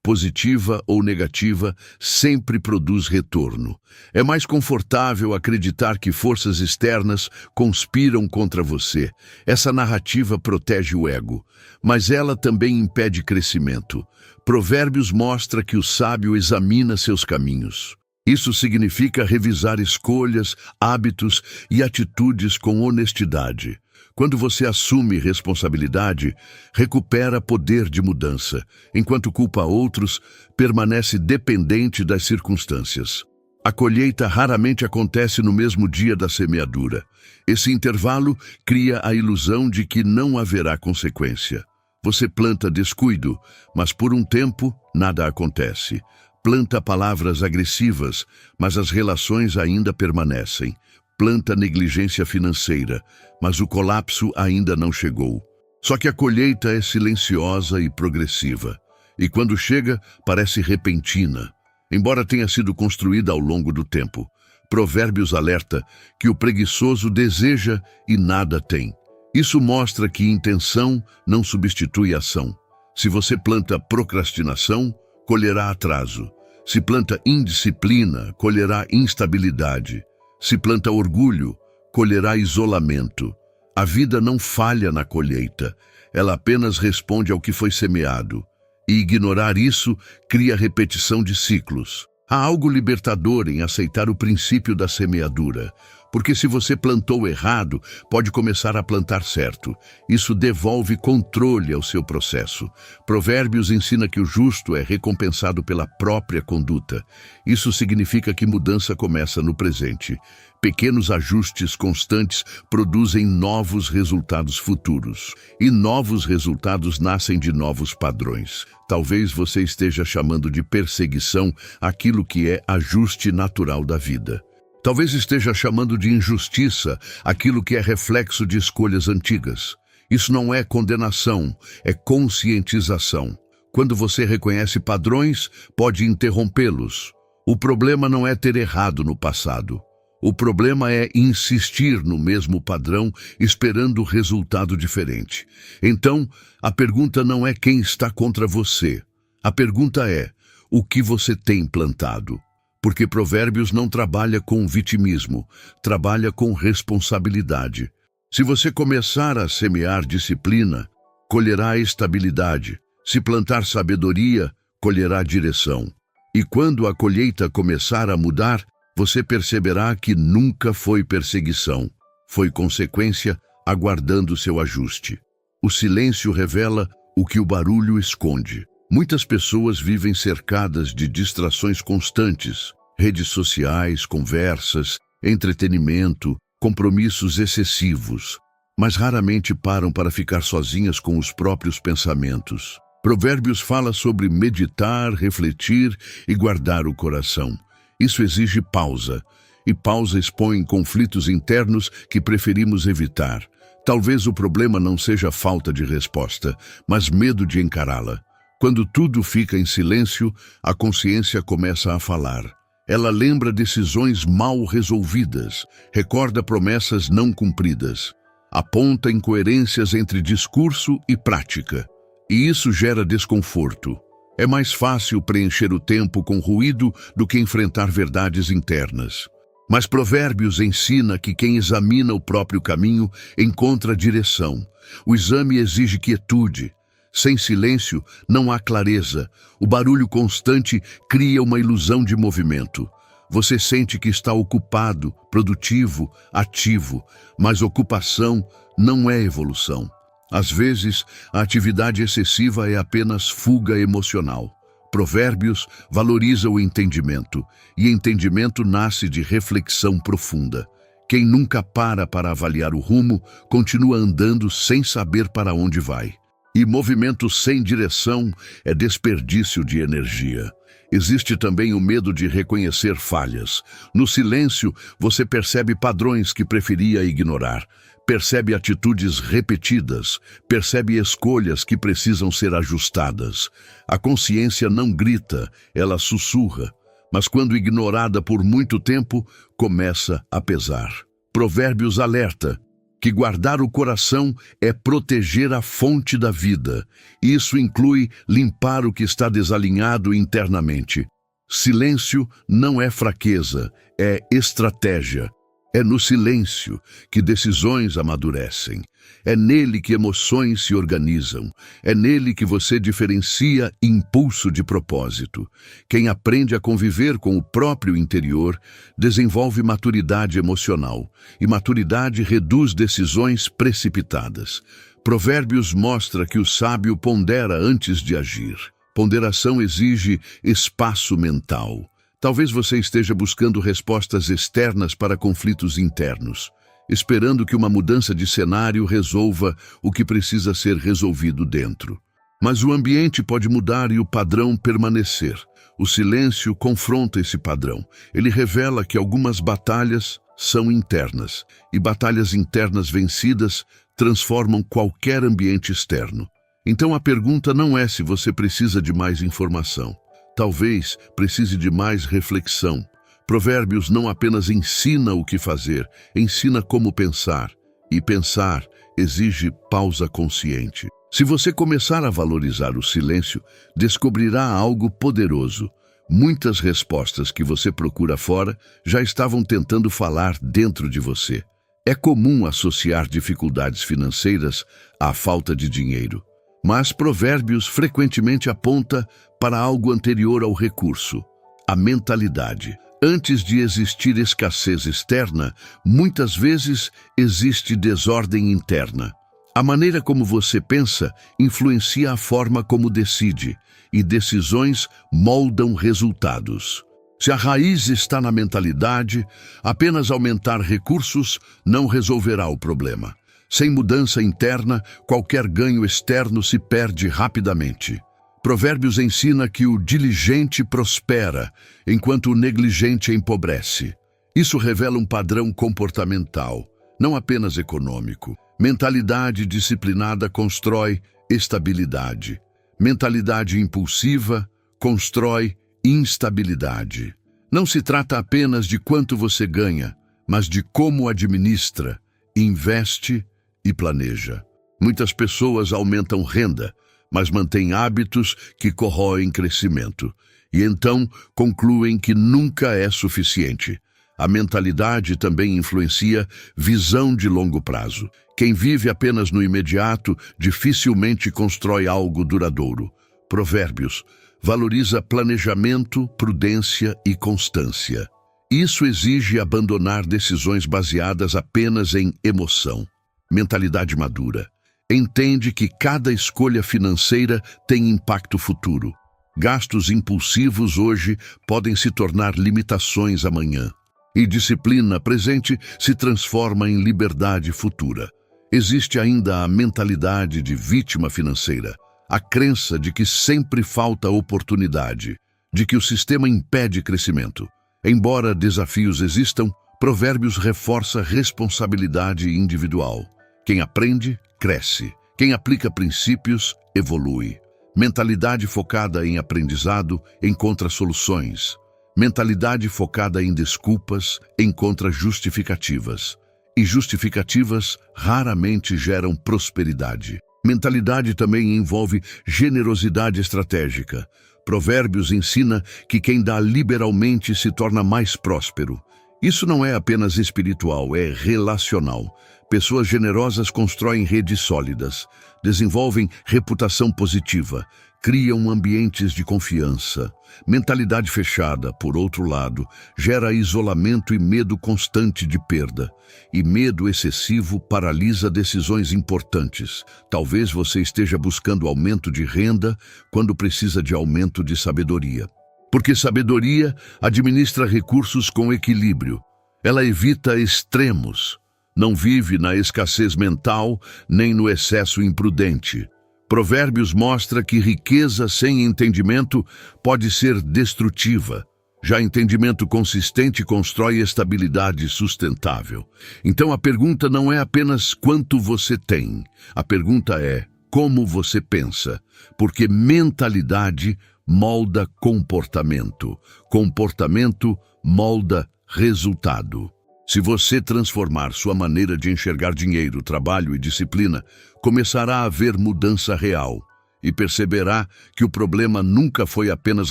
positiva ou negativa, sempre produz retorno. É mais confortável acreditar que forças externas conspiram contra você. Essa narrativa protege o ego, mas ela também impede crescimento. Provérbios mostra que o sábio examina seus caminhos. Isso significa revisar escolhas, hábitos e atitudes com honestidade. Quando você assume responsabilidade, recupera poder de mudança. Enquanto culpa outros, permanece dependente das circunstâncias. A colheita raramente acontece no mesmo dia da semeadura. Esse intervalo cria a ilusão de que não haverá consequência. Você planta descuido, mas por um tempo nada acontece. Planta palavras agressivas, mas as relações ainda permanecem. Planta negligência financeira, mas o colapso ainda não chegou. Só que a colheita é silenciosa e progressiva, e quando chega, parece repentina, embora tenha sido construída ao longo do tempo. Provérbios alerta que o preguiçoso deseja e nada tem. Isso mostra que intenção não substitui ação. Se você planta procrastinação, colherá atraso. Se planta indisciplina, colherá instabilidade. Se planta orgulho, colherá isolamento. A vida não falha na colheita, ela apenas responde ao que foi semeado. E ignorar isso cria repetição de ciclos. Há algo libertador em aceitar o princípio da semeadura, porque se você plantou errado, pode começar a plantar certo. Isso devolve controle ao seu processo. Provérbios ensina que o justo é recompensado pela própria conduta. Isso significa que mudança começa no presente. Pequenos ajustes constantes produzem novos resultados futuros. E novos resultados nascem de novos padrões. Talvez você esteja chamando de perseguição aquilo que é ajuste natural da vida. Talvez esteja chamando de injustiça aquilo que é reflexo de escolhas antigas. Isso não é condenação, é conscientização. Quando você reconhece padrões, pode interrompê-los. O problema não é ter errado no passado. O problema é insistir no mesmo padrão, esperando resultado diferente. Então, a pergunta não é quem está contra você. A pergunta é, o que você tem plantado? Porque Provérbios não trabalha com vitimismo, trabalha com responsabilidade. Se você começar a semear disciplina, colherá estabilidade. Se plantar sabedoria, colherá direção. E quando a colheita começar a mudar, você perceberá que nunca foi perseguição, foi consequência aguardando seu ajuste. O silêncio revela o que o barulho esconde. Muitas pessoas vivem cercadas de distrações constantes, redes sociais, conversas, entretenimento, compromissos excessivos, mas raramente param para ficar sozinhas com os próprios pensamentos. Provérbios fala sobre meditar, refletir e guardar o coração. Isso exige pausa, e pausa expõe conflitos internos que preferimos evitar. Talvez o problema não seja falta de resposta, mas medo de encará-la. Quando tudo fica em silêncio, a consciência começa a falar. Ela lembra decisões mal resolvidas, recorda promessas não cumpridas, aponta incoerências entre discurso e prática. E isso gera desconforto. É mais fácil preencher o tempo com ruído do que enfrentar verdades internas. Mas Provérbios ensina que quem examina o próprio caminho encontra direção. O exame exige quietude. Sem silêncio, não há clareza. O barulho constante cria uma ilusão de movimento. Você sente que está ocupado, produtivo, ativo, mas ocupação não é evolução. Às vezes, a atividade excessiva é apenas fuga emocional. Provérbios valoriza o entendimento, e entendimento nasce de reflexão profunda. Quem nunca para avaliar o rumo, continua andando sem saber para onde vai. E movimento sem direção é desperdício de energia. Existe também o medo de reconhecer falhas. No silêncio, você percebe padrões que preferia ignorar. Percebe atitudes repetidas, percebe escolhas que precisam ser ajustadas. A consciência não grita, ela sussurra, mas quando ignorada por muito tempo, começa a pesar. Provérbios alerta que guardar o coração é proteger a fonte da vida. Isso inclui limpar o que está desalinhado internamente. Silêncio não é fraqueza, é estratégia. É no silêncio que decisões amadurecem. É nele que emoções se organizam. É nele que você diferencia impulso de propósito. Quem aprende a conviver com o próprio interior desenvolve maturidade emocional. E maturidade reduz decisões precipitadas. Provérbios mostra que o sábio pondera antes de agir. Ponderação exige espaço mental. Talvez você esteja buscando respostas externas para conflitos internos, esperando que uma mudança de cenário resolva o que precisa ser resolvido dentro. Mas o ambiente pode mudar e o padrão permanecer. O silêncio confronta esse padrão. Ele revela que algumas batalhas são internas, e batalhas internas vencidas transformam qualquer ambiente externo. Então a pergunta não é se você precisa de mais informação. Talvez precise de mais reflexão. Provérbios não apenas ensina o que fazer, ensina como pensar. E pensar exige pausa consciente. Se você começar a valorizar o silêncio, descobrirá algo poderoso. Muitas respostas que você procura fora já estavam tentando falar dentro de você. É comum associar dificuldades financeiras à falta de dinheiro. Mas Provérbios frequentemente aponta para algo anterior ao recurso, a mentalidade. Antes de existir escassez externa, muitas vezes existe desordem interna. A maneira como você pensa influencia a forma como decide, e decisões moldam resultados. Se a raiz está na mentalidade, apenas aumentar recursos não resolverá o problema. Sem mudança interna, qualquer ganho externo se perde rapidamente. Provérbios ensina que o diligente prospera, enquanto o negligente empobrece. Isso revela um padrão comportamental, não apenas econômico. Mentalidade disciplinada constrói estabilidade. Mentalidade impulsiva constrói instabilidade. Não se trata apenas de quanto você ganha, mas de como administra, investe e planeja. Muitas pessoas aumentam renda, mas mantêm hábitos que corroem crescimento. E então concluem que nunca é suficiente. A mentalidade também influencia visão de longo prazo. Quem vive apenas no imediato dificilmente constrói algo duradouro. Provérbios valoriza planejamento, prudência e constância. Isso exige abandonar decisões baseadas apenas em emoção. Mentalidade madura entende que cada escolha financeira tem impacto futuro. Gastos impulsivos hoje podem se tornar limitações amanhã. E disciplina presente se transforma em liberdade futura. Existe ainda a mentalidade de vítima financeira, a crença de que sempre falta oportunidade, de que o sistema impede crescimento. Embora desafios existam, Provérbios reforça responsabilidade individual. Quem aprende, cresce. Quem aplica princípios, evolui. Mentalidade focada em aprendizado encontra soluções. Mentalidade focada em desculpas encontra justificativas. E justificativas raramente geram prosperidade. Mentalidade também envolve generosidade estratégica. Provérbios ensina que quem dá liberalmente se torna mais próspero. Isso não é apenas espiritual, é relacional. Pessoas generosas constroem redes sólidas, desenvolvem reputação positiva, criam ambientes de confiança. Mentalidade fechada, por outro lado, gera isolamento e medo constante de perda. E medo excessivo paralisa decisões importantes. Talvez você esteja buscando aumento de renda quando precisa de aumento de sabedoria. Porque sabedoria administra recursos com equilíbrio. Ela evita extremos. Não vive na escassez mental nem no excesso imprudente. Provérbios mostra que riqueza sem entendimento pode ser destrutiva. Já entendimento consistente constrói estabilidade sustentável. Então a pergunta não é apenas quanto você tem. A pergunta é como você pensa. Porque mentalidade molda comportamento. Comportamento molda resultado. Se você transformar sua maneira de enxergar dinheiro, trabalho e disciplina, começará a haver mudança real e perceberá que o problema nunca foi apenas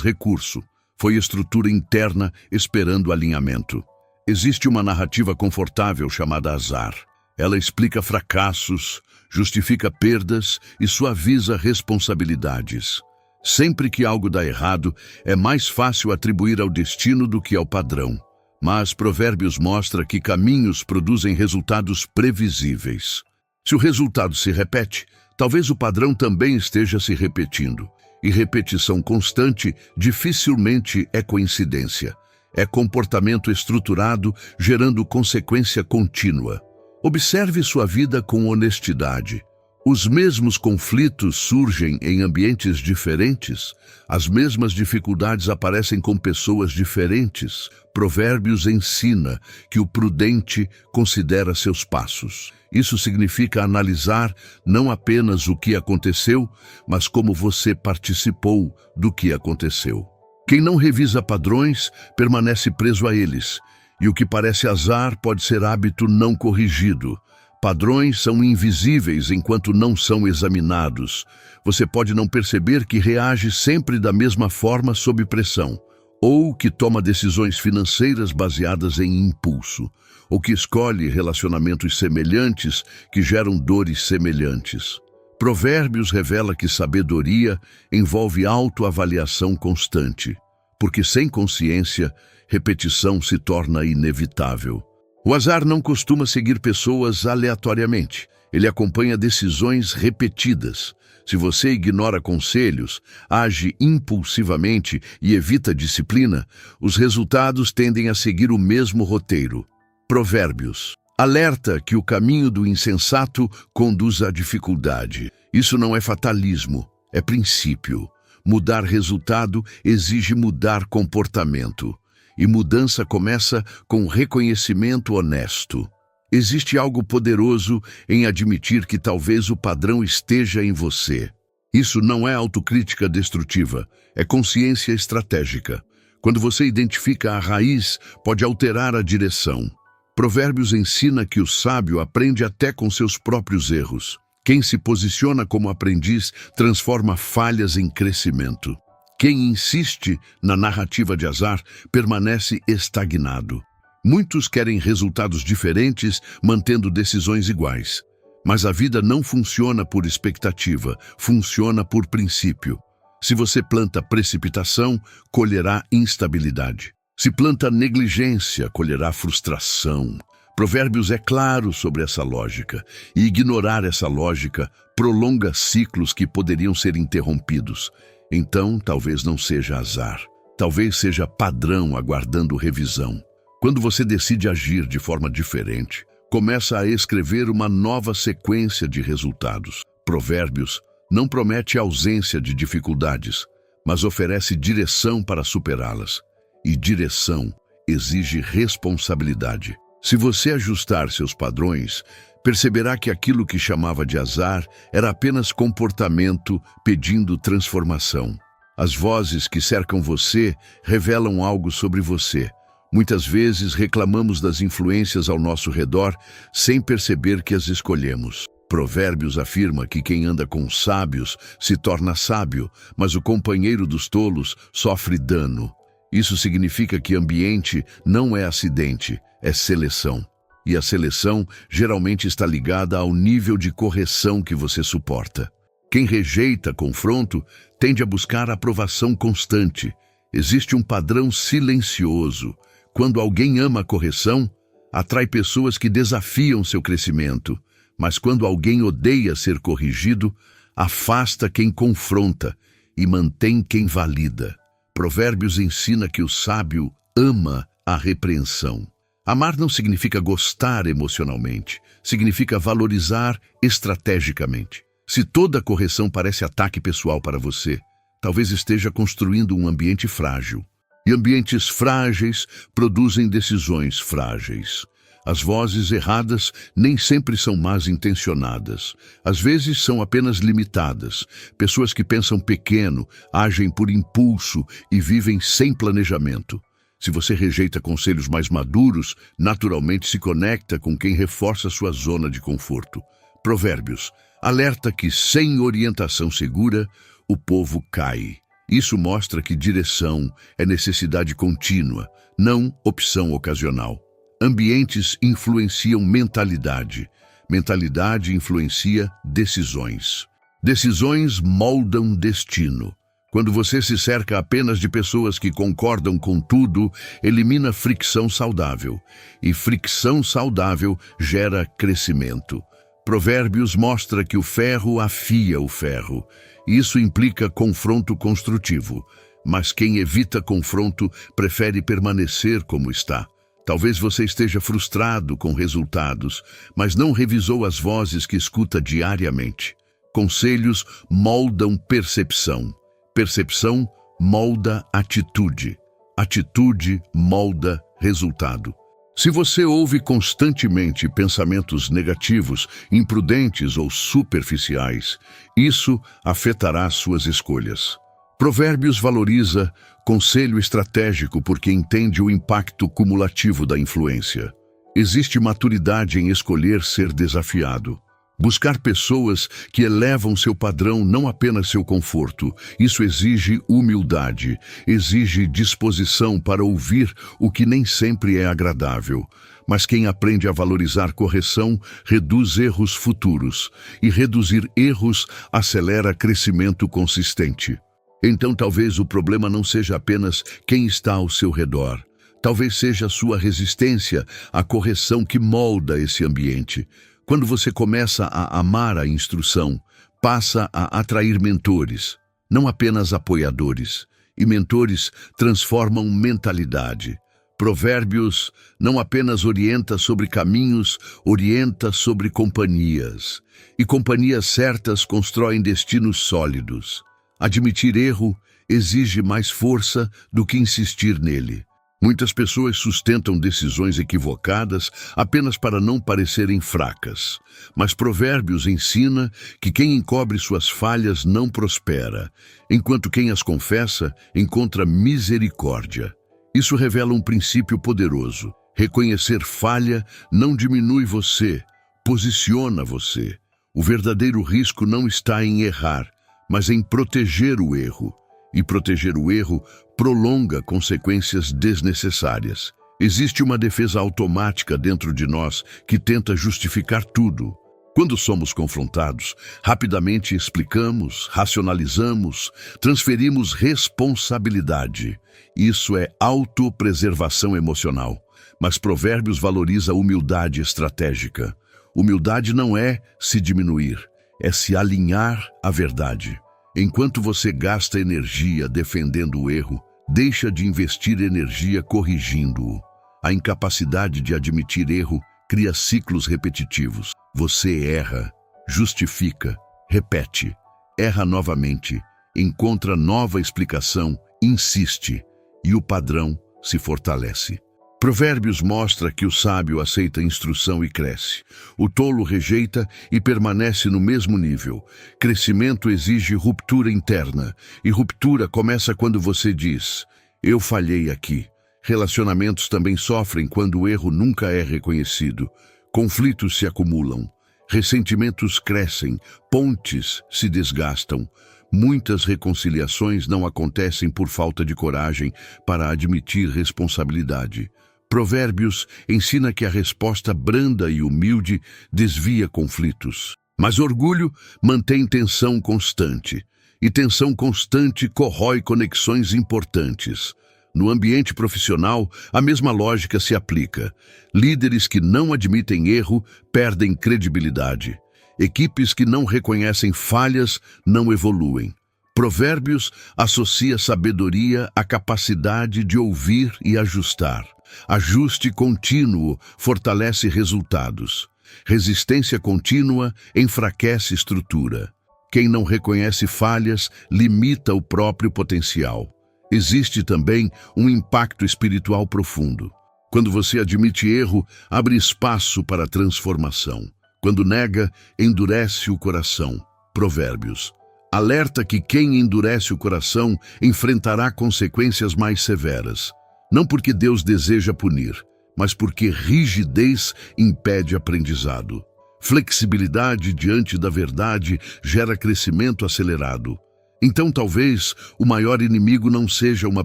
recurso, foi estrutura interna esperando alinhamento. Existe uma narrativa confortável chamada azar. Ela explica fracassos, justifica perdas e suaviza responsabilidades. Sempre que algo dá errado, é mais fácil atribuir ao destino do que ao padrão. Mas Provérbios mostra que caminhos produzem resultados previsíveis. Se o resultado se repete, talvez o padrão também esteja se repetindo. E repetição constante dificilmente é coincidência. É comportamento estruturado, gerando consequência contínua. Observe sua vida com honestidade. Os mesmos conflitos surgem em ambientes diferentes. As mesmas dificuldades aparecem com pessoas diferentes. Provérbios ensina que o prudente considera seus passos. Isso significa analisar não apenas o que aconteceu, mas como você participou do que aconteceu. Quem não revisa padrões permanece preso a eles, e o que parece azar pode ser hábito não corrigido. Padrões são invisíveis enquanto não são examinados. Você pode não perceber que reage sempre da mesma forma sob pressão, ou que toma decisões financeiras baseadas em impulso, ou que escolhe relacionamentos semelhantes que geram dores semelhantes. Provérbios revela que sabedoria envolve autoavaliação constante, porque sem consciência, repetição se torna inevitável. O azar não costuma seguir pessoas aleatoriamente. Ele acompanha decisões repetidas. Se você ignora conselhos, age impulsivamente e evita disciplina, os resultados tendem a seguir o mesmo roteiro. Provérbios alerta que o caminho do insensato conduz à dificuldade. Isso não é fatalismo, é princípio. Mudar resultado exige mudar comportamento. E mudança começa com reconhecimento honesto. Existe algo poderoso em admitir que talvez o padrão esteja em você. Isso não é autocrítica destrutiva, é consciência estratégica. Quando você identifica a raiz, pode alterar a direção. Provérbios ensina que o sábio aprende até com seus próprios erros. Quem se posiciona como aprendiz transforma falhas em crescimento. Quem insiste na narrativa de azar permanece estagnado. Muitos querem resultados diferentes, mantendo decisões iguais. Mas a vida não funciona por expectativa, funciona por princípio. Se você planta precipitação, colherá instabilidade. Se planta negligência, colherá frustração. Provérbios é claro sobre essa lógica, e ignorar essa lógica prolonga ciclos que poderiam ser interrompidos. Então, talvez não seja azar. Talvez seja padrão aguardando revisão. Quando você decide agir de forma diferente, começa a escrever uma nova sequência de resultados. Provérbios não promete ausência de dificuldades, mas oferece direção para superá-las. E direção exige responsabilidade. Se você ajustar seus padrões, Perceberá que aquilo que chamava de azar era apenas comportamento pedindo transformação. As vozes que cercam você revelam algo sobre você. Muitas vezes reclamamos das influências ao nosso redor sem perceber que as escolhemos. Provérbios afirma que quem anda com os sábios se torna sábio, mas o companheiro dos tolos sofre dano. Isso significa que ambiente não é acidente, é seleção. E a seleção geralmente está ligada ao nível de correção que você suporta. Quem rejeita confronto tende a buscar aprovação constante. Existe um padrão silencioso. Quando alguém ama a correção, atrai pessoas que desafiam seu crescimento. Mas quando alguém odeia ser corrigido, afasta quem confronta e mantém quem valida. Provérbios ensina que o sábio ama a repreensão. Amar não significa gostar emocionalmente, significa valorizar estrategicamente. Se toda correção parece ataque pessoal para você, talvez esteja construindo um ambiente frágil. E ambientes frágeis produzem decisões frágeis. As vozes erradas nem sempre são más intencionadas. Às vezes são apenas limitadas. Pessoas que pensam pequeno, agem por impulso e vivem sem planejamento. Se você rejeita conselhos mais maduros, naturalmente se conecta com quem reforça sua zona de conforto. Provérbios alerta que sem orientação segura, o povo cai. Isso mostra que direção é necessidade contínua, não opção ocasional. Ambientes influenciam mentalidade. Mentalidade influencia decisões. Decisões moldam destino. Quando você se cerca apenas de pessoas que concordam com tudo, elimina fricção saudável. E fricção saudável gera crescimento. Provérbios mostra que o ferro afia o ferro. Isso implica confronto construtivo. Mas quem evita confronto prefere permanecer como está. Talvez você esteja frustrado com resultados, mas não revisou as vozes que escuta diariamente. Conselhos moldam percepção. Percepção molda atitude. Atitude molda resultado. Se você ouve constantemente pensamentos negativos, imprudentes ou superficiais, isso afetará suas escolhas. Provérbios valoriza conselho estratégico porque entende o impacto cumulativo da influência. Existe maturidade em escolher ser desafiado. Buscar pessoas que elevam seu padrão, não apenas seu conforto. Isso exige humildade, exige disposição para ouvir o que nem sempre é agradável. Mas quem aprende a valorizar correção, reduz erros futuros. E reduzir erros acelera crescimento consistente. Então talvez o problema não seja apenas quem está ao seu redor. Talvez seja a sua resistência à correção que molda esse ambiente. Quando você começa a amar a instrução, passa a atrair mentores, não apenas apoiadores. E mentores transformam mentalidade. Provérbios não apenas orienta sobre caminhos, orienta sobre companhias. E companhias certas constroem destinos sólidos. Admitir erro exige mais força do que insistir nele. Muitas pessoas sustentam decisões equivocadas apenas para não parecerem fracas. Mas Provérbios ensina que quem encobre suas falhas não prospera, enquanto quem as confessa encontra misericórdia. Isso revela um princípio poderoso. Reconhecer falha não diminui você, posiciona você. O verdadeiro risco não está em errar, mas em proteger o erro. E proteger o erro prolonga consequências desnecessárias. Existe uma defesa automática dentro de nós que tenta justificar tudo. Quando somos confrontados, rapidamente explicamos, racionalizamos, transferimos responsabilidade. Isso é autopreservação emocional. Mas Provérbios valoriza a humildade estratégica. Humildade não é se diminuir, é se alinhar à verdade. Enquanto você gasta energia defendendo o erro, deixa de investir energia corrigindo-o. A incapacidade de admitir erro cria ciclos repetitivos. Você erra, justifica, repete, erra novamente, encontra nova explicação, insiste, e o padrão se fortalece. Provérbios mostra que o sábio aceita instrução e cresce. O tolo rejeita e permanece no mesmo nível. Crescimento exige ruptura interna, e ruptura começa quando você diz: eu falhei aqui. Relacionamentos também sofrem quando o erro nunca é reconhecido. Conflitos se acumulam. Ressentimentos crescem, pontes se desgastam. Muitas reconciliações não acontecem por falta de coragem para admitir responsabilidade. Provérbios ensina que a resposta branda e humilde desvia conflitos. Mas orgulho mantém tensão constante, e tensão constante corrói conexões importantes. No ambiente profissional, a mesma lógica se aplica. Líderes que não admitem erro perdem credibilidade. Equipes que não reconhecem falhas não evoluem. Provérbios associa sabedoria à capacidade de ouvir e ajustar. Ajuste contínuo fortalece resultados. Resistência contínua enfraquece estrutura. Quem não reconhece falhas limita o próprio potencial. Existe também um impacto espiritual profundo. Quando você admite erro, abre espaço para a transformação. Quando nega, endurece o coração. Provérbios alerta que quem endurece o coração enfrentará consequências mais severas. Não porque Deus deseja punir, mas porque rigidez impede aprendizado. Flexibilidade diante da verdade gera crescimento acelerado. Então talvez o maior inimigo não seja uma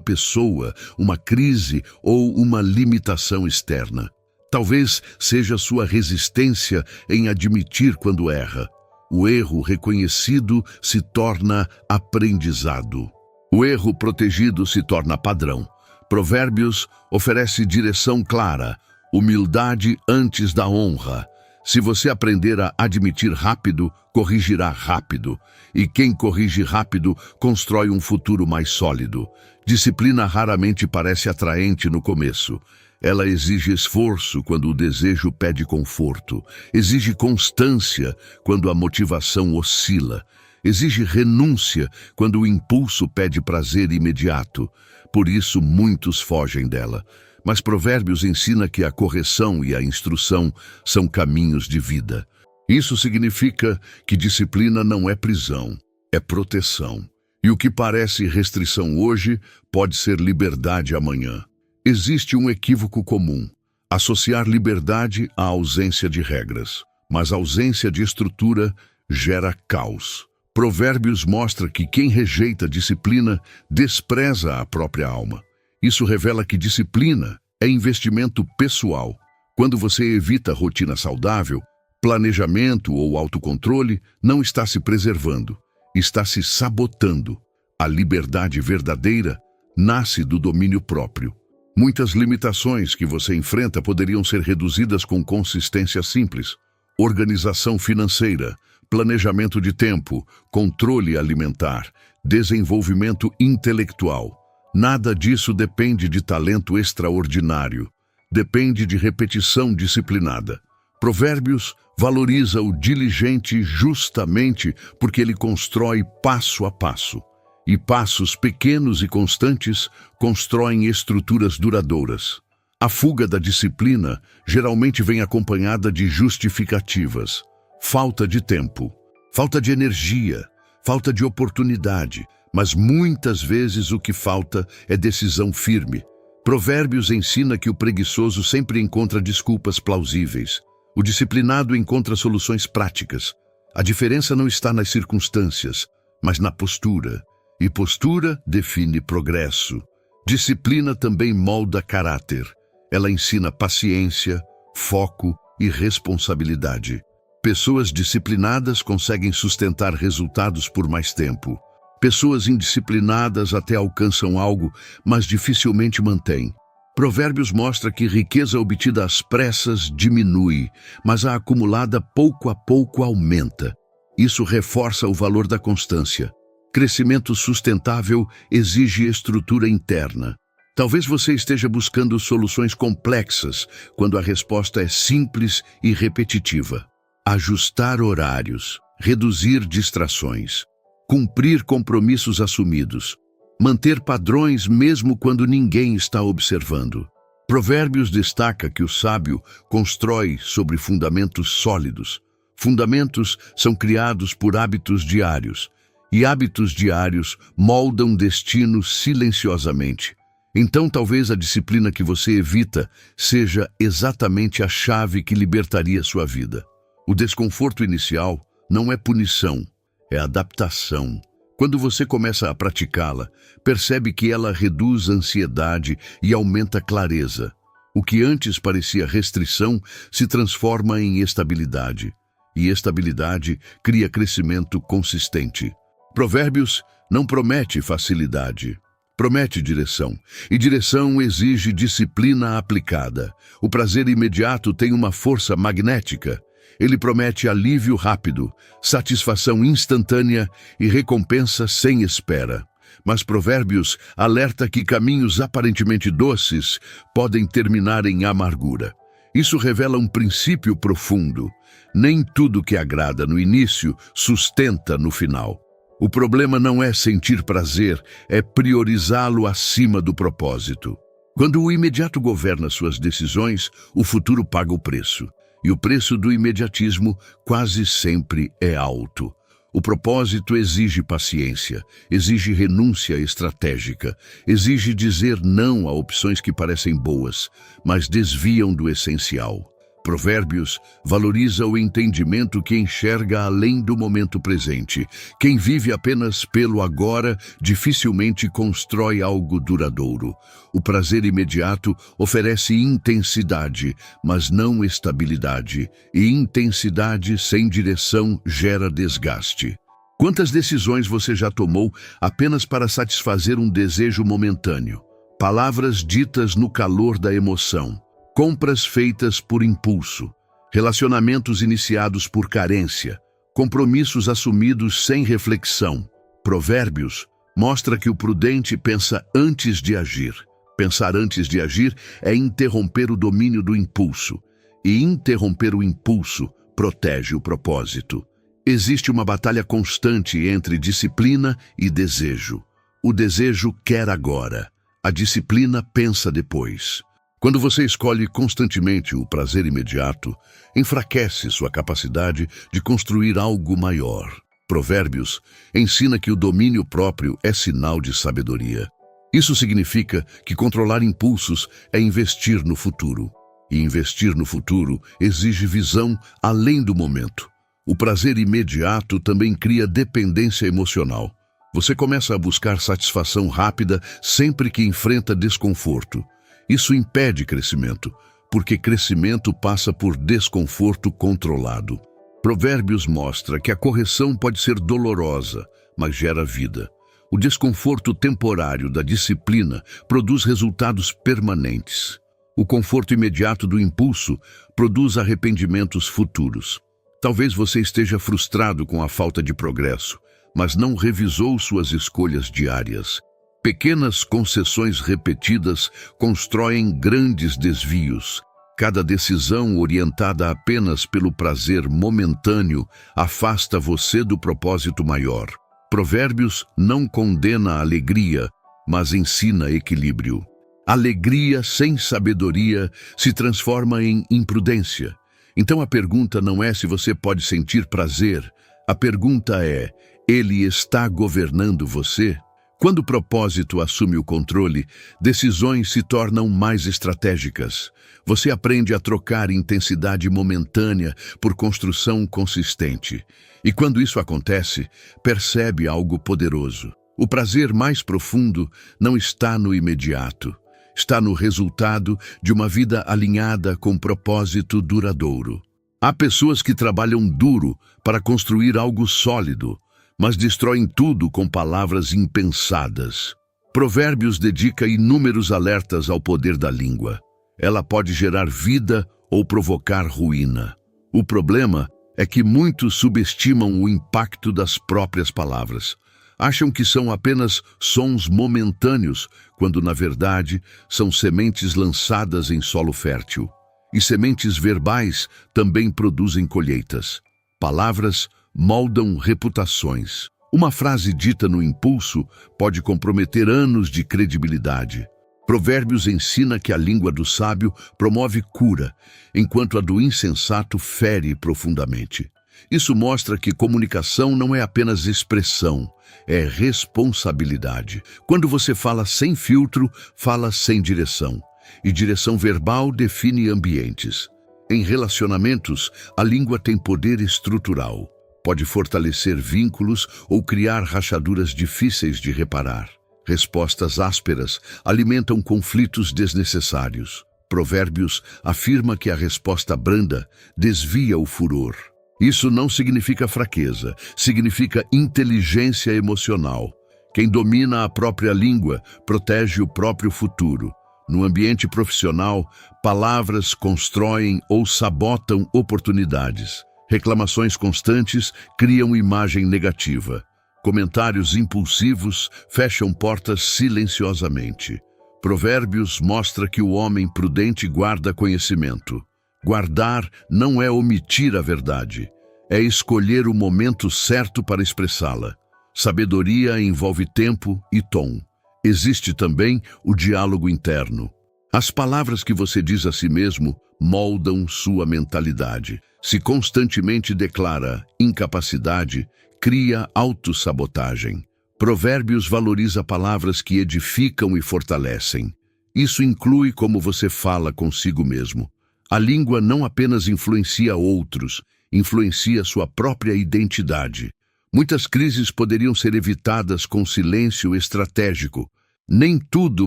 pessoa, uma crise ou uma limitação externa. Talvez seja sua resistência em admitir quando erra. O erro reconhecido se torna aprendizado. O erro protegido se torna padrão. Provérbios oferece direção clara, humildade antes da honra. Se você aprender a admitir rápido, corrigirá rápido. E quem corrige rápido constrói um futuro mais sólido. Disciplina raramente parece atraente no começo. Ela exige esforço quando o desejo pede conforto. Exige constância quando a motivação oscila. Exige renúncia quando o impulso pede prazer imediato. Por isso muitos fogem dela. Mas Provérbios ensina que a correção e a instrução são caminhos de vida. Isso significa que disciplina não é prisão, é proteção. E o que parece restrição hoje pode ser liberdade amanhã. Existe um equívoco comum: associar liberdade à ausência de regras. Mas a ausência de estrutura gera caos. Provérbios mostra que quem rejeita disciplina despreza a própria alma. Isso revela que disciplina é investimento pessoal. Quando você evita rotina saudável, planejamento ou autocontrole, não está se preservando, está se sabotando. A liberdade verdadeira nasce do domínio próprio. Muitas limitações que você enfrenta poderiam ser reduzidas com consistência simples. Organização financeira, planejamento de tempo, controle alimentar, desenvolvimento intelectual. Nada disso depende de talento extraordinário. Depende de repetição disciplinada. Provérbios valoriza o diligente justamente porque ele constrói passo a passo. E passos pequenos e constantes constroem estruturas duradouras. A fuga da disciplina geralmente vem acompanhada de justificativas. Falta de tempo, falta de energia, falta de oportunidade. Mas muitas vezes o que falta é decisão firme. Provérbios ensina que o preguiçoso sempre encontra desculpas plausíveis. O disciplinado encontra soluções práticas. A diferença não está nas circunstâncias, mas na postura. E postura define progresso. Disciplina também molda caráter. Ela ensina paciência, foco e responsabilidade. Pessoas disciplinadas conseguem sustentar resultados por mais tempo. Pessoas indisciplinadas até alcançam algo, mas dificilmente mantêm. Provérbios mostra que riqueza obtida às pressas diminui, mas a acumulada pouco a pouco aumenta. Isso reforça o valor da constância. Crescimento sustentável exige estrutura interna. Talvez você esteja buscando soluções complexas, quando a resposta é simples e repetitiva. Ajustar horários, reduzir distrações, cumprir compromissos assumidos, manter padrões mesmo quando ninguém está observando. Provérbios destaca que o sábio constrói sobre fundamentos sólidos. Fundamentos são criados por hábitos diários, e hábitos diários moldam destinos silenciosamente. Então, talvez a disciplina que você evita seja exatamente a chave que libertaria sua vida. O desconforto inicial não é punição, é adaptação. Quando você começa a praticá-la, percebe que ela reduz a ansiedade e aumenta a clareza. O que antes parecia restrição se transforma em estabilidade, e estabilidade cria crescimento consistente. Provérbios não promete facilidade, promete direção, e direção exige disciplina aplicada. O prazer imediato tem uma força magnética. Ele promete alívio rápido, satisfação instantânea e recompensa sem espera. Mas Provérbios alerta que caminhos aparentemente doces podem terminar em amargura. Isso revela um princípio profundo. Nem tudo que agrada no início sustenta no final. O problema não é sentir prazer, é priorizá-lo acima do propósito. Quando o imediato governa suas decisões, o futuro paga o preço. E o preço do imediatismo quase sempre é alto. O propósito exige paciência, exige renúncia estratégica, exige dizer não a opções que parecem boas, mas desviam do essencial. Provérbios valoriza o entendimento que enxerga além do momento presente. Quem vive apenas pelo agora dificilmente constrói algo duradouro. O prazer imediato oferece intensidade, mas não estabilidade, e intensidade sem direção gera desgaste. Quantas decisões você já tomou apenas para satisfazer um desejo momentâneo? Palavras ditas no calor da emoção. Compras feitas por impulso, relacionamentos iniciados por carência, compromissos assumidos sem reflexão. Provérbios mostra que o prudente pensa antes de agir. Pensar antes de agir é interromper o domínio do impulso, e interromper o impulso protege o propósito. Existe uma batalha constante entre disciplina e desejo. O desejo quer agora, a disciplina pensa depois. Quando você escolhe constantemente o prazer imediato, enfraquece sua capacidade de construir algo maior. Provérbios ensina que o domínio próprio é sinal de sabedoria. Isso significa que controlar impulsos é investir no futuro. E investir no futuro exige visão além do momento. O prazer imediato também cria dependência emocional. Você começa a buscar satisfação rápida sempre que enfrenta desconforto. Isso impede crescimento, porque crescimento passa por desconforto controlado. Provérbios mostra que a correção pode ser dolorosa, mas gera vida. O desconforto temporário da disciplina produz resultados permanentes. O conforto imediato do impulso produz arrependimentos futuros. Talvez você esteja frustrado com a falta de progresso, mas não revisou suas escolhas diárias. Pequenas concessões repetidas constroem grandes desvios. Cada decisão orientada apenas pelo prazer momentâneo afasta você do propósito maior. Provérbios não condena a alegria, mas ensina equilíbrio. Alegria sem sabedoria se transforma em imprudência. Então a pergunta não é se você pode sentir prazer. A pergunta é: ele está governando você? Quando o propósito assume o controle, decisões se tornam mais estratégicas. Você aprende a trocar intensidade momentânea por construção consistente. E quando isso acontece, percebe algo poderoso. O prazer mais profundo não está no imediato. Está no resultado de uma vida alinhada com propósito duradouro. Há pessoas que trabalham duro para construir algo sólido, mas destroem tudo com palavras impensadas. Provérbios dedica inúmeros alertas ao poder da língua. Ela pode gerar vida ou provocar ruína. O problema é que muitos subestimam o impacto das próprias palavras. Acham que são apenas sons momentâneos, quando na verdade são sementes lançadas em solo fértil. E sementes verbais também produzem colheitas. Palavras moldam reputações. Uma frase dita no impulso pode comprometer anos de credibilidade. Provérbios ensina que a língua do sábio promove cura, enquanto a do insensato fere profundamente. Isso mostra que comunicação não é apenas expressão, é responsabilidade. Quando você fala sem filtro, fala sem direção. E direção verbal define ambientes. Em relacionamentos, a língua tem poder estrutural. Pode fortalecer vínculos ou criar rachaduras difíceis de reparar. Respostas ásperas alimentam conflitos desnecessários. Provérbios afirma que a resposta branda desvia o furor. Isso não significa fraqueza, significa inteligência emocional. Quem domina a própria língua protege o próprio futuro. No ambiente profissional, palavras constroem ou sabotam oportunidades. Reclamações constantes criam imagem negativa. Comentários impulsivos fecham portas silenciosamente. Provérbios mostra que o homem prudente guarda conhecimento. Guardar não é omitir a verdade, é escolher o momento certo para expressá-la. Sabedoria envolve tempo e tom. Existe também o diálogo interno. As palavras que você diz a si mesmo moldam sua mentalidade. Se constantemente declara incapacidade, cria autossabotagem. Provérbios valoriza palavras que edificam e fortalecem. Isso inclui como você fala consigo mesmo. A língua não apenas influencia outros, influencia sua própria identidade. Muitas crises poderiam ser evitadas com silêncio estratégico. Nem tudo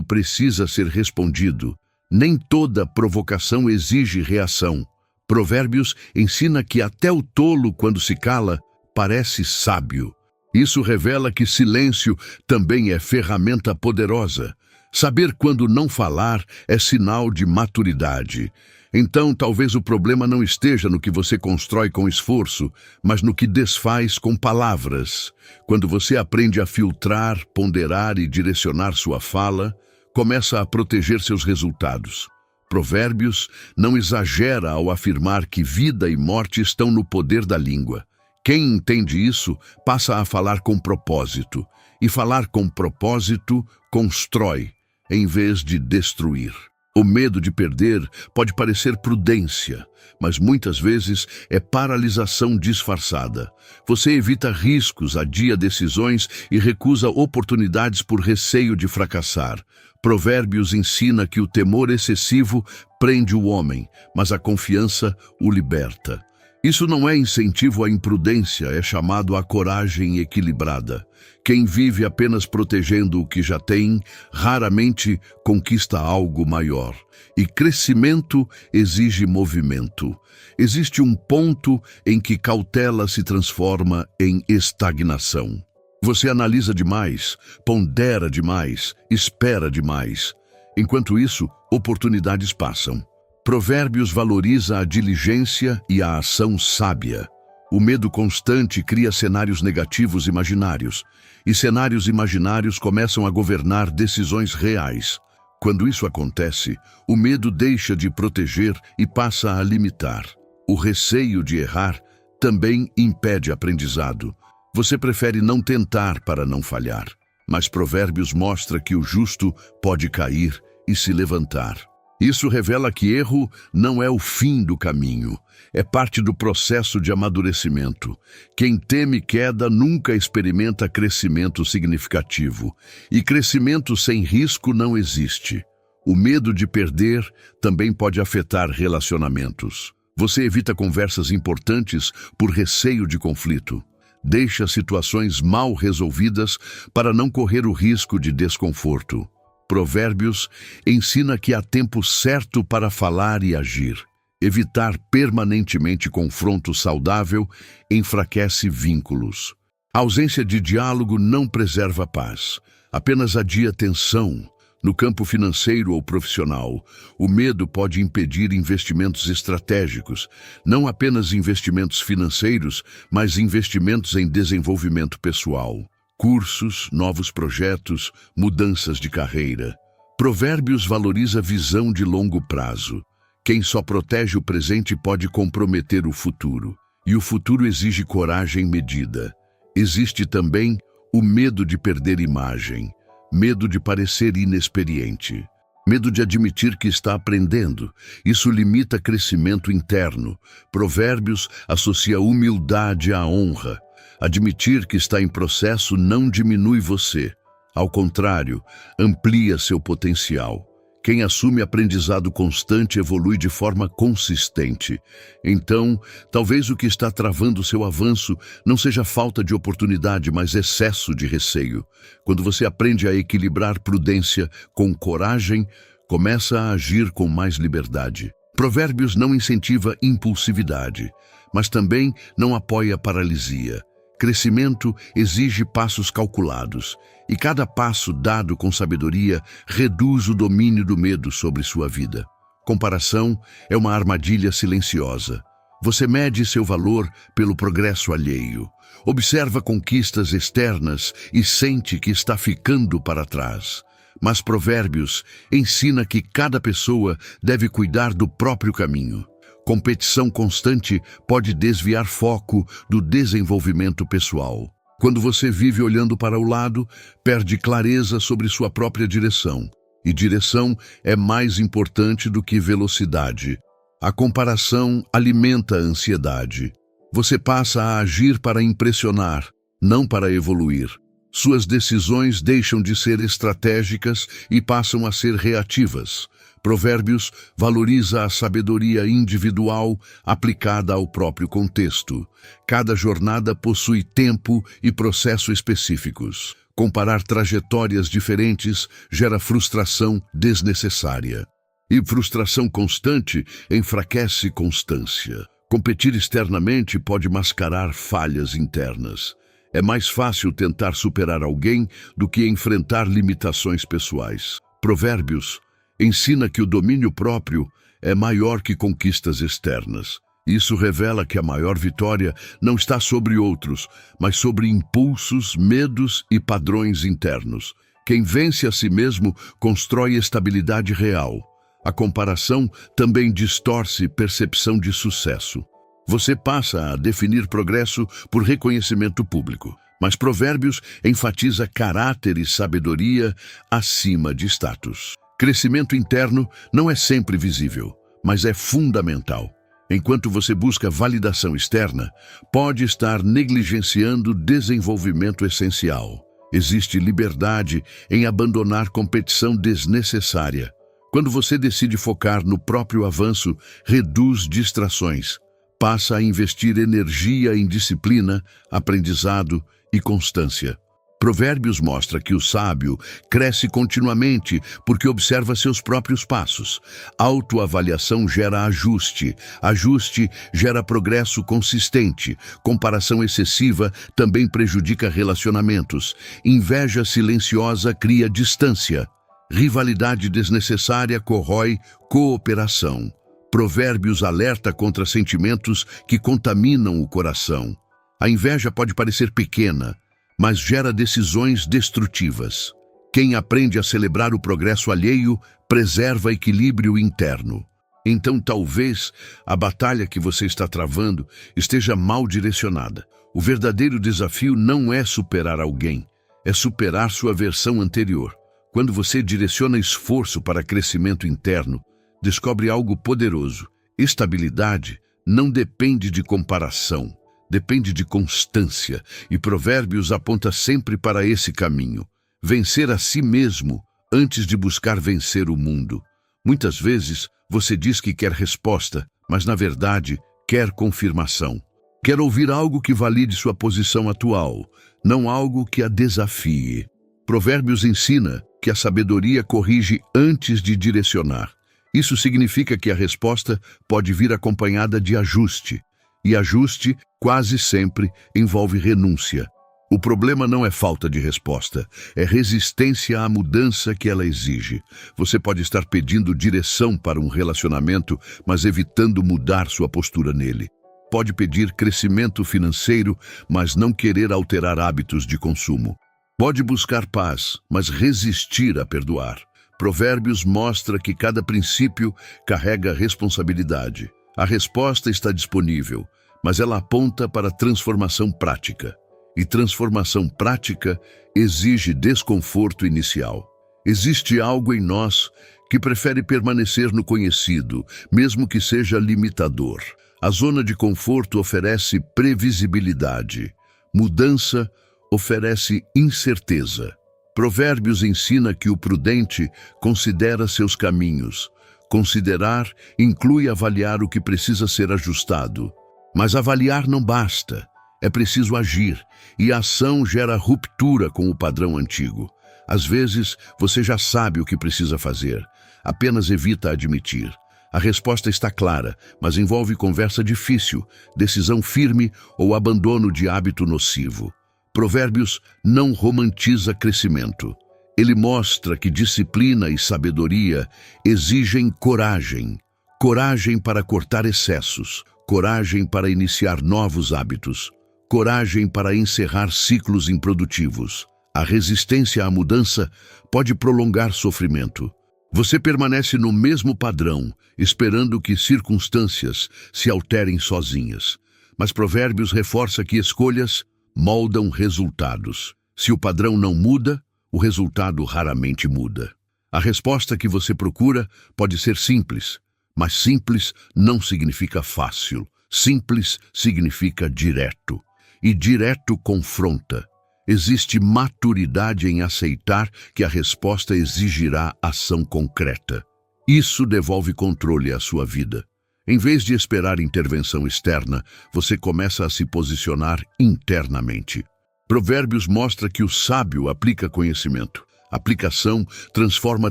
precisa ser respondido. Nem toda provocação exige reação. Provérbios ensina que até o tolo, quando se cala, parece sábio. Isso revela que silêncio também é ferramenta poderosa. Saber quando não falar é sinal de maturidade. Então, talvez o problema não esteja no que você constrói com esforço, mas no que desfaz com palavras. Quando você aprende a filtrar, ponderar e direcionar sua fala, começa a proteger seus resultados. Provérbios não exagera ao afirmar que vida e morte estão no poder da língua. Quem entende isso passa a falar com propósito, e falar com propósito constrói, em vez de destruir. O medo de perder pode parecer prudência, mas muitas vezes é paralisação disfarçada. Você evita riscos, adia decisões e recusa oportunidades por receio de fracassar. Provérbios ensina que o temor excessivo prende o homem, mas a confiança o liberta. Isso não é incentivo à imprudência, é chamado a coragem equilibrada. Quem vive apenas protegendo o que já tem, raramente conquista algo maior. E crescimento exige movimento. Existe um ponto em que cautela se transforma em estagnação. Você analisa demais, pondera demais, espera demais. Enquanto isso, oportunidades passam. Provérbios valoriza a diligência e a ação sábia. O medo constante cria cenários negativos imaginários, e cenários imaginários começam a governar decisões reais. Quando isso acontece, o medo deixa de proteger e passa a limitar. O receio de errar também impede aprendizado. Você prefere não tentar para não falhar, mas Provérbios mostra que o justo pode cair e se levantar. Isso revela que erro não é o fim do caminho, é parte do processo de amadurecimento. Quem teme queda nunca experimenta crescimento significativo, e crescimento sem risco não existe. O medo de perder também pode afetar relacionamentos. Você evita conversas importantes por receio de conflito. Deixa situações mal resolvidas para não correr o risco de desconforto. Provérbios ensina que há tempo certo para falar e agir. Evitar permanentemente confronto saudável enfraquece vínculos. A ausência de diálogo não preserva paz, apenas adia tensão. No campo financeiro ou profissional, o medo pode impedir investimentos estratégicos, não apenas investimentos financeiros, mas investimentos em desenvolvimento pessoal. Cursos, novos projetos, mudanças de carreira. Provérbios valoriza visão de longo prazo. Quem só protege o presente pode comprometer o futuro. E o futuro exige coragem medida. Existe também o medo de perder imagem, medo de parecer inexperiente. Medo de admitir que está aprendendo. Isso limita crescimento interno. Provérbios associa humildade à honra. Admitir que está em processo não diminui você. Ao contrário, amplia seu potencial. Quem assume aprendizado constante evolui de forma consistente. Então, talvez o que está travando seu avanço não seja falta de oportunidade, mas excesso de receio. Quando você aprende a equilibrar prudência com coragem, começa a agir com mais liberdade. Provérbios não incentiva impulsividade, mas também não apoia paralisia. Crescimento exige passos calculados, e cada passo dado com sabedoria reduz o domínio do medo sobre sua vida. Comparação é uma armadilha silenciosa. Você mede seu valor pelo progresso alheio. Observa conquistas externas e sente que está ficando para trás. Mas Provérbios ensina que cada pessoa deve cuidar do próprio caminho. Competição constante pode desviar foco do desenvolvimento pessoal. Quando você vive olhando para o lado, perde clareza sobre sua própria direção. E direção é mais importante do que velocidade. A comparação alimenta a ansiedade. Você passa a agir para impressionar, não para evoluir. Suas decisões deixam de ser estratégicas e passam a ser reativas. Provérbios valoriza a sabedoria individual aplicada ao próprio contexto. Cada jornada possui tempo e processo específicos. Comparar trajetórias diferentes gera frustração desnecessária. E frustração constante enfraquece constância. Competir externamente pode mascarar falhas internas. É mais fácil tentar superar alguém do que enfrentar limitações pessoais. Provérbios ensina que o domínio próprio é maior que conquistas externas. Isso revela que a maior vitória não está sobre outros, mas sobre impulsos, medos e padrões internos. Quem vence a si mesmo constrói estabilidade real. A comparação também distorce percepção de sucesso. Você passa a definir progresso por reconhecimento público, mas Provérbios enfatiza caráter e sabedoria acima de status. Crescimento interno não é sempre visível, mas é fundamental. Enquanto você busca validação externa, pode estar negligenciando desenvolvimento essencial. Existe liberdade em abandonar competição desnecessária. Quando você decide focar no próprio avanço, reduz distrações. Passa a investir energia em disciplina, aprendizado e constância. Provérbios mostra que o sábio cresce continuamente porque observa seus próprios passos. Autoavaliação gera ajuste. Ajuste gera progresso consistente. Comparação excessiva também prejudica relacionamentos. Inveja silenciosa cria distância. Rivalidade desnecessária corrói cooperação. Provérbios alerta contra sentimentos que contaminam o coração. A inveja pode parecer pequena, mas gera decisões destrutivas. Quem aprende a celebrar o progresso alheio preserva equilíbrio interno. Então talvez a batalha que você está travando esteja mal direcionada. O verdadeiro desafio não é superar alguém, é superar sua versão anterior. Quando você direciona esforço para crescimento interno, descobre algo poderoso. Estabilidade não depende de comparação. Depende de constância, e Provérbios aponta sempre para esse caminho. Vencer a si mesmo antes de buscar vencer o mundo. Muitas vezes você diz que quer resposta, mas na verdade quer confirmação. Quer ouvir algo que valide sua posição atual, não algo que a desafie. Provérbios ensina que a sabedoria corrige antes de direcionar. Isso significa que a resposta pode vir acompanhada de ajuste. E ajuste quase sempre envolve renúncia. O problema não é falta de resposta, é resistência à mudança que ela exige. Você pode estar pedindo direção para um relacionamento, mas evitando mudar sua postura nele. Pode pedir crescimento financeiro, mas não querer alterar hábitos de consumo. Pode buscar paz, mas resistir a perdoar. Provérbios mostra que cada princípio carrega responsabilidade. A resposta está disponível, mas ela aponta para transformação prática. E transformação prática exige desconforto inicial. Existe algo em nós que prefere permanecer no conhecido, mesmo que seja limitador. A zona de conforto oferece previsibilidade. Mudança oferece incerteza. Provérbios ensina que o prudente considera seus caminhos. Considerar inclui avaliar o que precisa ser ajustado. Mas avaliar não basta. É preciso agir, e a ação gera ruptura com o padrão antigo. Às vezes, você já sabe o que precisa fazer, apenas evita admitir. A resposta está clara, mas envolve conversa difícil, decisão firme ou abandono de hábito nocivo. Provérbios não romantiza crescimento. Ele mostra que disciplina e sabedoria exigem coragem. Coragem para cortar excessos, coragem para iniciar novos hábitos, coragem para encerrar ciclos improdutivos. A resistência à mudança pode prolongar sofrimento. Você permanece no mesmo padrão, esperando que circunstâncias se alterem sozinhas. Mas Provérbios reforça que escolhas moldam resultados. Se o padrão não muda, o resultado raramente muda. A resposta que você procura pode ser simples, mas simples não significa fácil. Simples significa direto. E direto confronta. Existe maturidade em aceitar que a resposta exigirá ação concreta. Isso devolve controle à sua vida. Em vez de esperar intervenção externa, você começa a se posicionar internamente. Provérbios mostra que o sábio aplica conhecimento. Aplicação transforma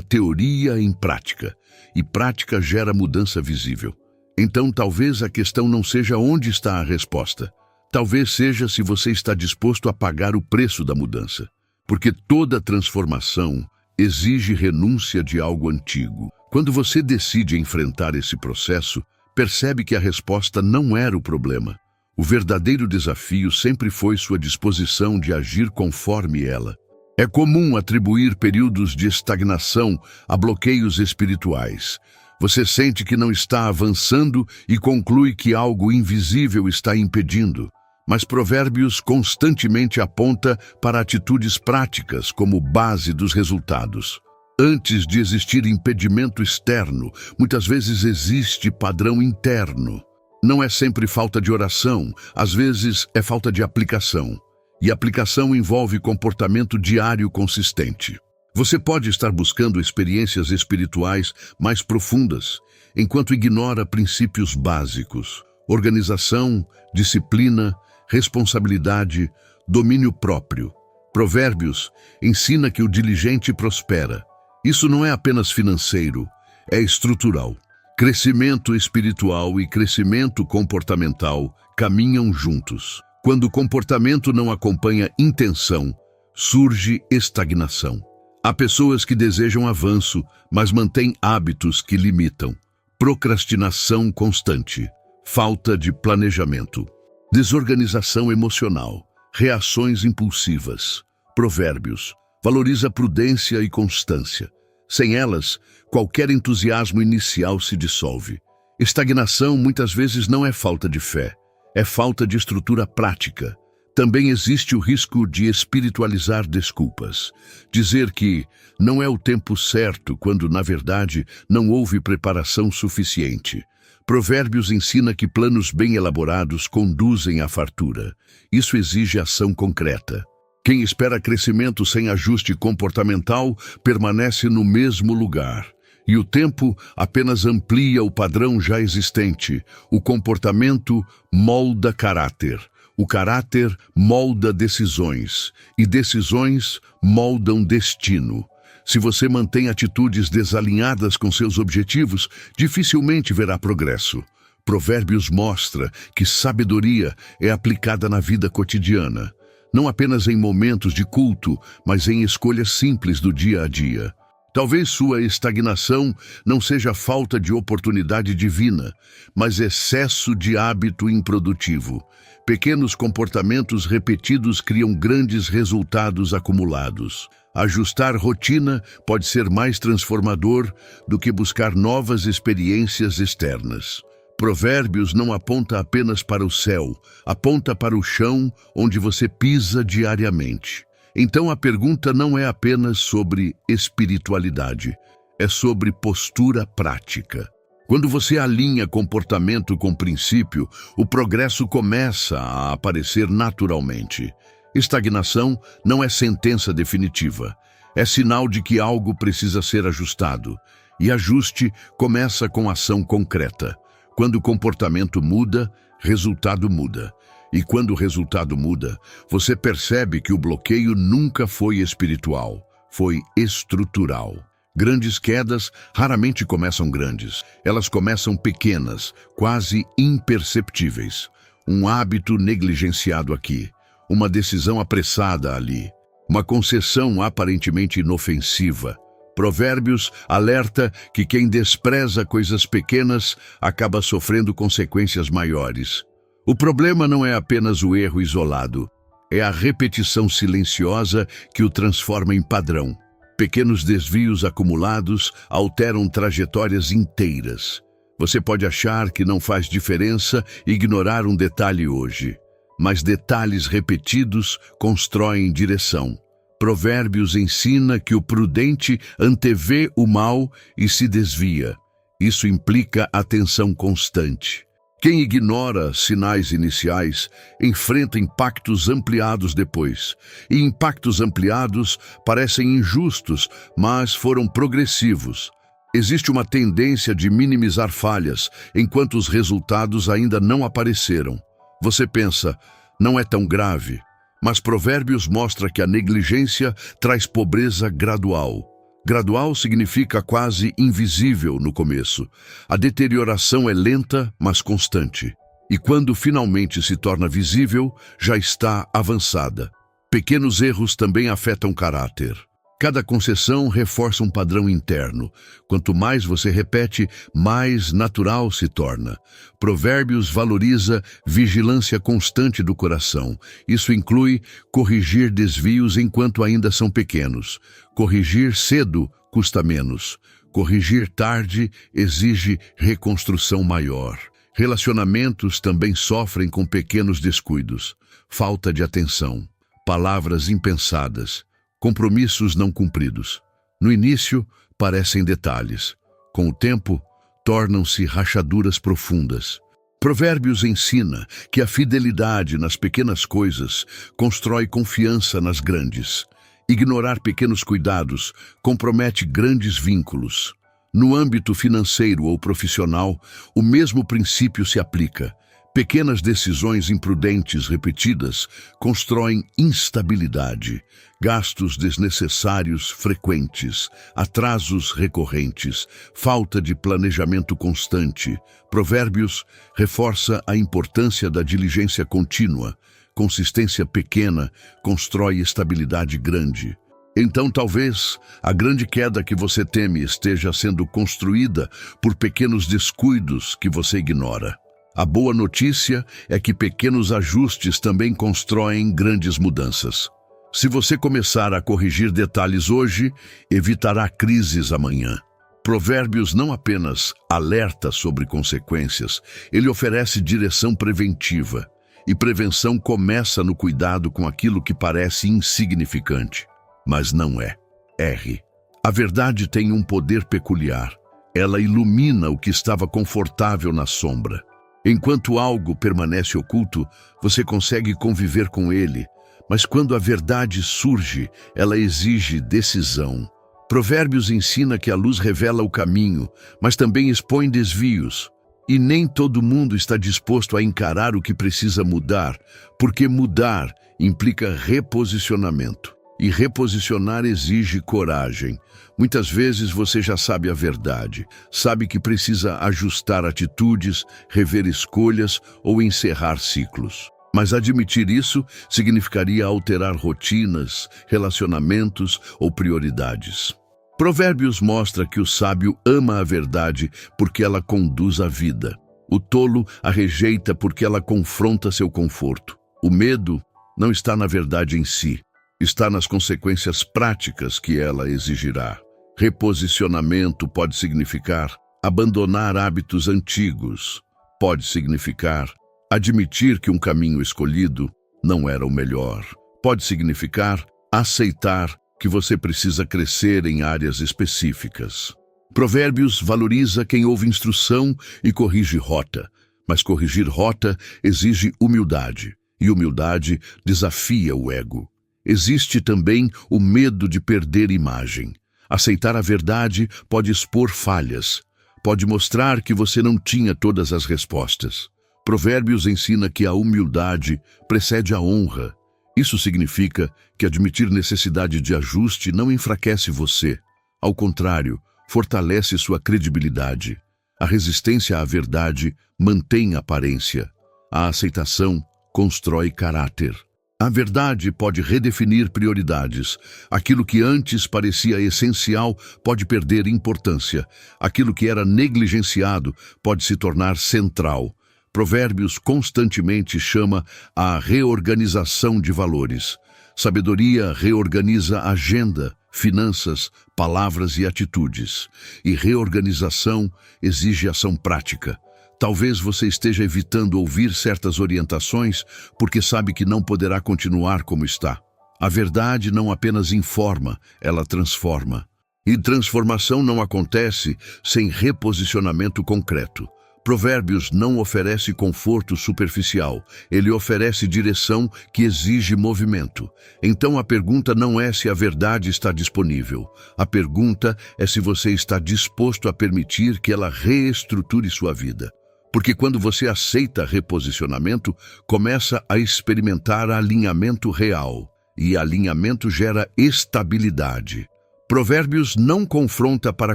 teoria em prática, e prática gera mudança visível. Então, talvez a questão não seja onde está a resposta. Talvez seja se você está disposto a pagar o preço da mudança. Porque toda transformação exige renúncia de algo antigo. Quando você decide enfrentar esse processo, percebe que a resposta não era o problema. O verdadeiro desafio sempre foi sua disposição de agir conforme ela. É comum atribuir períodos de estagnação a bloqueios espirituais. Você sente que não está avançando e conclui que algo invisível está impedindo. Mas Provérbios constantemente aponta para atitudes práticas como base dos resultados. Antes de existir impedimento externo, muitas vezes existe padrão interno. Não é sempre falta de oração, às vezes é falta de aplicação. E aplicação envolve comportamento diário consistente. Você pode estar buscando experiências espirituais mais profundas, enquanto ignora princípios básicos: organização, disciplina, responsabilidade, domínio próprio. Provérbios ensina que o diligente prospera. Isso não é apenas financeiro, é estrutural. Crescimento espiritual e crescimento comportamental caminham juntos. Quando o comportamento não acompanha intenção, surge estagnação. Há pessoas que desejam avanço, mas mantêm hábitos que limitam. Procrastinação constante, falta de planejamento, desorganização emocional, reações impulsivas. Provérbios valoriza prudência e constância. Sem elas, qualquer entusiasmo inicial se dissolve. Estagnação muitas vezes não é falta de fé, é falta de estrutura prática. Também existe o risco de espiritualizar desculpas. Dizer que não é o tempo certo, quando, na verdade, não houve preparação suficiente. Provérbios ensina que planos bem elaborados conduzem à fartura. Isso exige ação concreta. Quem espera crescimento sem ajuste comportamental permanece no mesmo lugar. E o tempo apenas amplia o padrão já existente. O comportamento molda caráter. O caráter molda decisões. E decisões moldam destino. Se você mantém atitudes desalinhadas com seus objetivos, dificilmente verá progresso. Provérbios mostra que sabedoria é aplicada na vida cotidiana. Não apenas em momentos de culto, mas em escolhas simples do dia a dia. Talvez sua estagnação não seja falta de oportunidade divina, mas excesso de hábito improdutivo. Pequenos comportamentos repetidos criam grandes resultados acumulados. Ajustar rotina pode ser mais transformador do que buscar novas experiências externas. Provérbios não aponta apenas para o céu, aponta para o chão onde você pisa diariamente. Então a pergunta não é apenas sobre espiritualidade, é sobre postura prática. Quando você alinha comportamento com princípio, o progresso começa a aparecer naturalmente. Estagnação não é sentença definitiva. É sinal de que algo precisa ser ajustado. E ajuste começa com ação concreta. Quando o comportamento muda, resultado muda. E quando o resultado muda, você percebe que o bloqueio nunca foi espiritual, foi estrutural. Grandes quedas raramente começam grandes. Elas começam pequenas, quase imperceptíveis. Um hábito negligenciado aqui, uma decisão apressada ali, uma concessão aparentemente inofensiva. Provérbios alerta que quem despreza coisas pequenas acaba sofrendo consequências maiores. O problema não é apenas o erro isolado, é a repetição silenciosa que o transforma em padrão. Pequenos desvios acumulados alteram trajetórias inteiras. Você pode achar que não faz diferença ignorar um detalhe hoje, mas detalhes repetidos constroem direção. Provérbios ensina que o prudente antevê o mal e se desvia. Isso implica atenção constante. Quem ignora sinais iniciais enfrenta impactos ampliados depois. E impactos ampliados parecem injustos, mas foram progressivos. Existe uma tendência de minimizar falhas, enquanto os resultados ainda não apareceram. Você pensa, não é tão grave. Mas Provérbios mostra que a negligência traz pobreza gradual. Gradual significa quase invisível no começo. A deterioração é lenta, mas constante. E quando finalmente se torna visível, já está avançada. Pequenos erros também afetam caráter. Cada concessão reforça um padrão interno. Quanto mais você repete, mais natural se torna. Provérbios valoriza vigilância constante do coração. Isso inclui corrigir desvios enquanto ainda são pequenos. Corrigir cedo custa menos. Corrigir tarde exige reconstrução maior. Relacionamentos também sofrem com pequenos descuidos. Falta de atenção. Palavras impensadas. Compromissos não cumpridos. No início, parecem detalhes. Com o tempo, tornam-se rachaduras profundas. Provérbios ensina que a fidelidade nas pequenas coisas constrói confiança nas grandes. Ignorar pequenos cuidados compromete grandes vínculos. No âmbito financeiro ou profissional, o mesmo princípio se aplica. Pequenas decisões imprudentes repetidas constroem instabilidade, gastos desnecessários frequentes, atrasos recorrentes, falta de planejamento constante. Provérbios reforça a importância da diligência contínua. Consistência pequena constrói estabilidade grande. Então, talvez, a grande queda que você teme esteja sendo construída por pequenos descuidos que você ignora. A boa notícia é que pequenos ajustes também constroem grandes mudanças. Se você começar a corrigir detalhes hoje, evitará crises amanhã. Provérbios não apenas alerta sobre consequências, ele oferece direção preventiva. E prevenção começa no cuidado com aquilo que parece insignificante, mas não é. R. A verdade tem um poder peculiar. Ela ilumina o que estava confortável na sombra. Enquanto algo permanece oculto, você consegue conviver com ele, mas quando a verdade surge, ela exige decisão. Provérbios ensina que a luz revela o caminho, mas também expõe desvios. E nem todo mundo está disposto a encarar o que precisa mudar, porque mudar implica reposicionamento. E reposicionar exige coragem. Muitas vezes você já sabe a verdade, sabe que precisa ajustar atitudes, rever escolhas ou encerrar ciclos. Mas admitir isso significaria alterar rotinas, relacionamentos ou prioridades. Provérbios mostra que o sábio ama a verdade porque ela conduz a vida. O tolo a rejeita porque ela confronta seu conforto. O medo não está na verdade em si, está nas consequências práticas que ela exigirá. Reposicionamento pode significar abandonar hábitos antigos. Pode significar admitir que um caminho escolhido não era o melhor. Pode significar aceitar que você precisa crescer em áreas específicas. Provérbios valoriza quem ouve instrução e corrige rota, mas corrigir rota exige humildade, e humildade desafia o ego. Existe também o medo de perder imagem. Aceitar a verdade pode expor falhas, pode mostrar que você não tinha todas as respostas. Provérbios ensina que a humildade precede a honra. Isso significa que admitir necessidade de ajuste não enfraquece você. Ao contrário, fortalece sua credibilidade. A resistência à verdade mantém aparência. A aceitação constrói caráter. A verdade pode redefinir prioridades. Aquilo que antes parecia essencial pode perder importância. Aquilo que era negligenciado pode se tornar central. Provérbios constantemente chama a reorganização de valores. Sabedoria reorganiza agenda, finanças, palavras e atitudes. E reorganização exige ação prática. Talvez você esteja evitando ouvir certas orientações porque sabe que não poderá continuar como está. A verdade não apenas informa, ela transforma. E transformação não acontece sem reposicionamento concreto. Provérbios não oferece conforto superficial, ele oferece direção que exige movimento. Então a pergunta não é se a verdade está disponível. A pergunta é se você está disposto a permitir que ela reestruture sua vida. Porque quando você aceita reposicionamento, começa a experimentar alinhamento real. E alinhamento gera estabilidade. Provérbios não confronta para